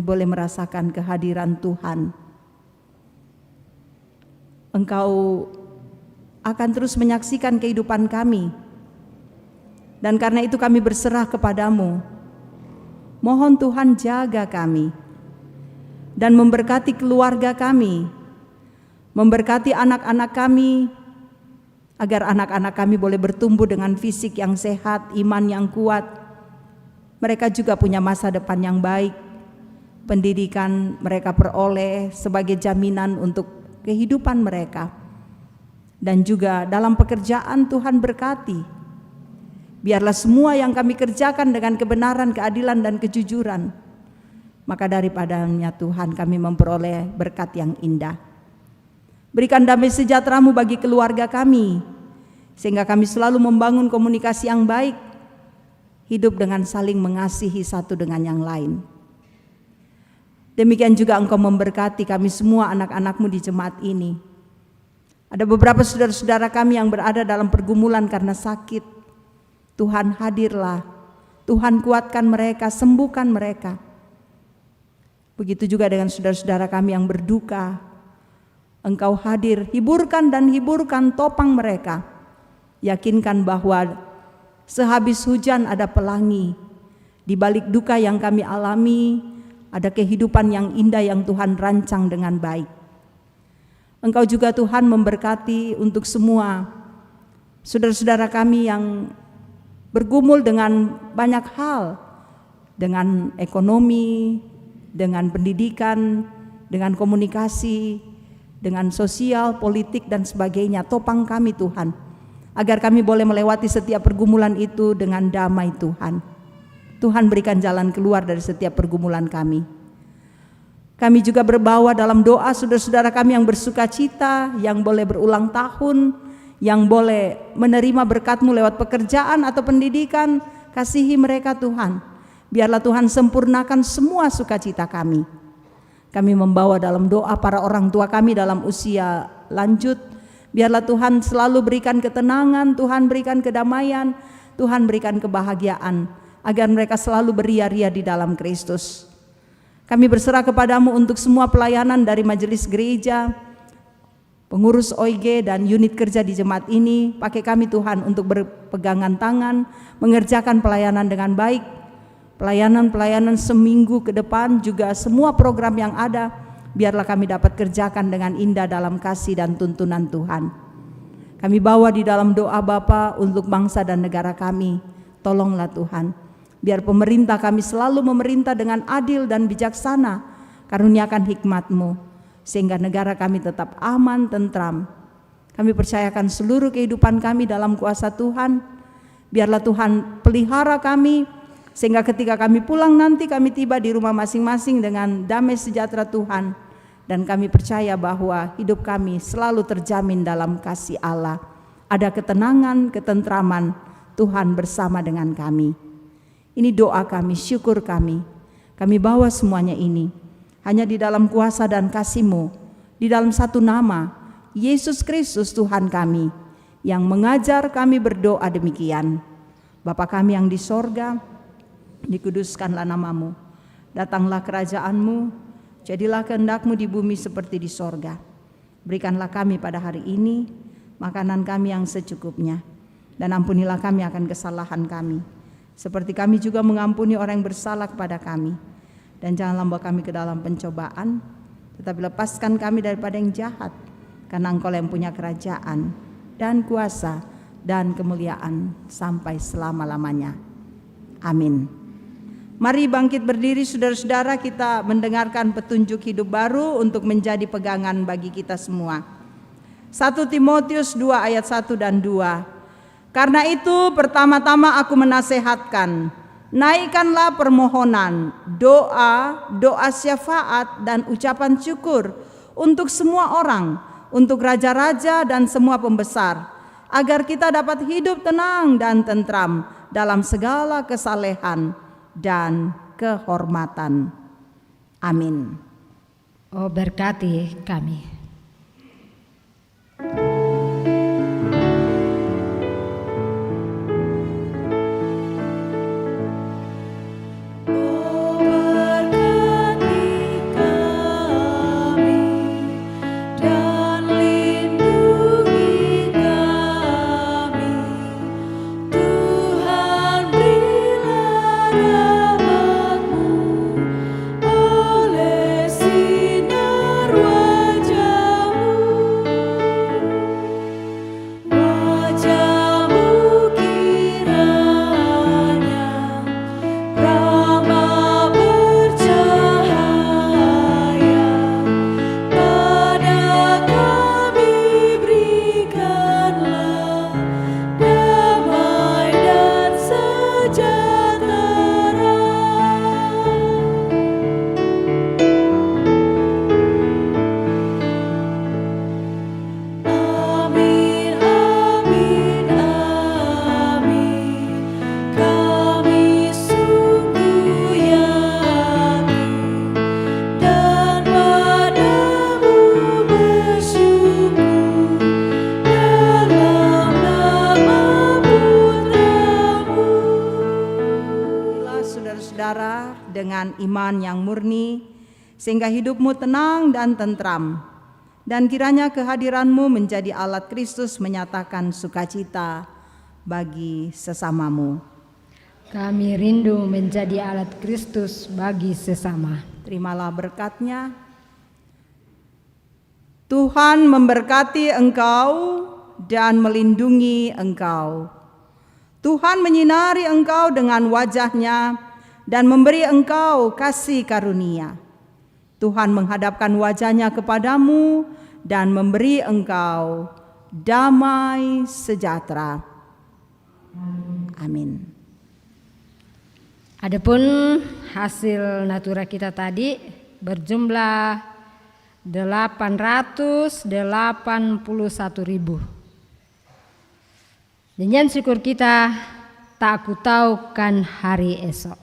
boleh merasakan kehadiran Tuhan. Engkau akan terus menyaksikan kehidupan kami, dan karena itu kami berserah kepadamu. Mohon Tuhan jaga kami dan memberkati keluarga kami, memberkati anak-anak kami, agar anak-anak kami boleh bertumbuh dengan fisik yang sehat, iman yang kuat. Mereka juga punya masa depan yang baik, pendidikan mereka peroleh sebagai jaminan untuk kehidupan mereka. Dan juga dalam pekerjaan Tuhan berkati. Biarlah semua yang kami kerjakan dengan kebenaran, keadilan, dan kejujuran. Maka daripadanya Tuhan kami memperoleh berkat yang indah. Berikan damai sejahtera-Mu bagi keluarga kami, sehingga kami selalu membangun komunikasi yang baik, hidup dengan saling mengasihi satu dengan yang lain. Demikian juga Engkau memberkati kami semua anak-anak-Mu di jemaat ini. Ada beberapa saudara-saudara kami yang berada dalam pergumulan karena sakit. Tuhan hadirlah, Tuhan kuatkan mereka, sembuhkan mereka. Begitu juga dengan saudara-saudara kami yang berduka. Engkau hadir, hiburkan topang mereka. Yakinkan bahwa sehabis hujan ada pelangi. Di balik duka yang kami alami, ada kehidupan yang indah yang Tuhan rancang dengan baik. Engkau juga Tuhan memberkati untuk semua saudara-saudara kami yang bergumul dengan banyak hal, dengan ekonomi, dengan pendidikan, dengan komunikasi, dengan sosial, politik, dan sebagainya. Topang kami Tuhan, agar kami boleh melewati setiap pergumulan itu dengan damai Tuhan. Tuhan berikan jalan keluar dari setiap pergumulan kami. Kami juga berbawa dalam doa saudara-saudara kami yang bersuka cita, yang boleh berulang tahun, yang boleh menerima berkat-Mu lewat pekerjaan atau pendidikan. Kasihi mereka Tuhan. Biarlah Tuhan sempurnakan semua sukacita kami. Kami membawa dalam doa para orang tua kami dalam usia lanjut. Biarlah Tuhan selalu berikan ketenangan, Tuhan berikan kedamaian, Tuhan berikan kebahagiaan, agar mereka selalu beria-ria di dalam Kristus. Kami berserah kepada-Mu untuk semua pelayanan dari majelis gereja, pengurus OIG dan unit kerja di jemaat ini. Pakai kami Tuhan untuk berpegangan tangan, mengerjakan pelayanan dengan baik. Pelayanan seminggu ke depan, juga semua program yang ada, biarlah kami dapat kerjakan dengan indah dalam kasih dan tuntunan Tuhan. Kami bawa di dalam doa Bapa untuk bangsa dan negara kami. Tolonglah Tuhan, biar pemerintah kami selalu memerintah dengan adil dan bijaksana. Karuniakan hikmat-Mu, sehingga negara kami tetap aman, tentram. Kami percayakan seluruh kehidupan kami dalam kuasa Tuhan. Biarlah Tuhan pelihara kami, sehingga ketika kami pulang nanti kami tiba di rumah masing-masing dengan damai sejahtera Tuhan. Dan kami percaya bahwa hidup kami selalu terjamin dalam kasih Allah. Ada ketenangan, ketentraman, Tuhan bersama dengan kami. Ini doa kami, syukur kami. Kami bawa semuanya ini hanya di dalam kuasa dan kasih-Mu, di dalam satu nama, Yesus Kristus Tuhan kami, yang mengajar kami berdoa demikian. Bapa kami yang di sorga, dikuduskanlah nama-Mu. Datanglah kerajaan-Mu, jadilah kehendak-Mu di bumi seperti di sorga. Berikanlah kami pada hari ini makanan kami yang secukupnya, dan ampunilah kami akan kesalahan kami, seperti kami juga mengampuni orang yang bersalah kepada kami. Dan janganlah membawa kami ke dalam pencobaan, tetapi lepaskan kami daripada yang jahat, karena Engkau yang punya kerajaan dan kuasa dan kemuliaan sampai selama-lamanya. Amin. Mari bangkit berdiri saudara-saudara, kita mendengarkan petunjuk hidup baru untuk menjadi pegangan bagi kita semua. 1 Timotius 2 ayat 1 dan 2. Karena itu pertama-tama aku menasehatkan, naikkanlah permohonan, doa syafaat dan ucapan syukur untuk semua orang, untuk raja-raja dan semua pembesar, agar kita dapat hidup tenang dan tentram dalam segala kesalehan dan kehormatan. Amin. Oh, berkati kami. Oleh sinar wajah iman yang murni, sehingga hidupmu tenang dan tentram. Dan kiranya kehadiranmu menjadi alat Kristus menyatakan sukacita bagi sesamamu. Kami rindu menjadi alat Kristus bagi sesama. Terimalah berkat-Nya. Tuhan memberkati engkau dan melindungi engkau. Tuhan menyinari engkau dengan wajah-Nya dan memberi engkau kasih karunia. Tuhan menghadapkan wajah-Nya kepadamu dan memberi engkau damai sejahtera. Amin. Adapun hasil natura kita tadi berjumlah 881.000. Dengan syukur kita, tak ku tahu kan hari esok.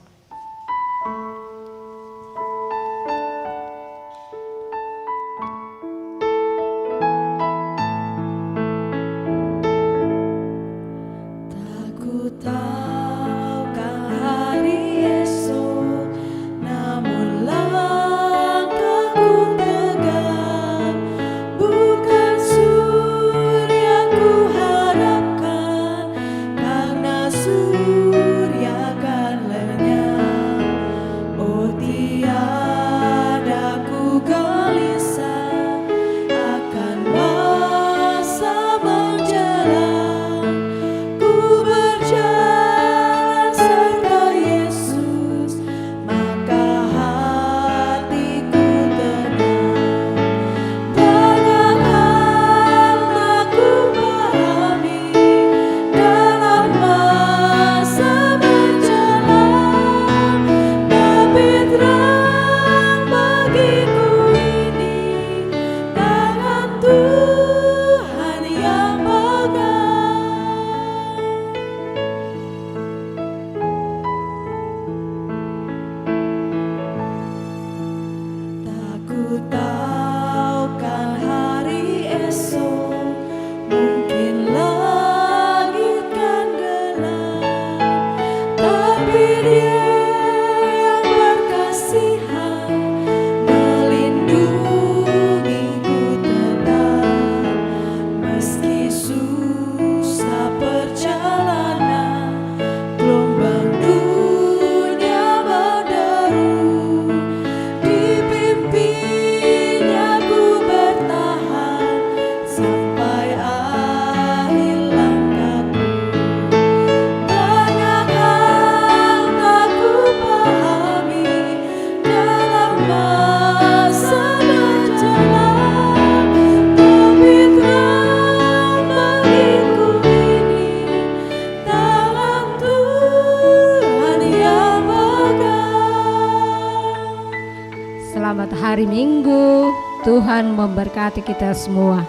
Selamat hari Minggu, Tuhan memberkati kita semua.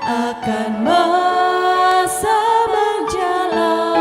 Akan masa berjalan.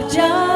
wajah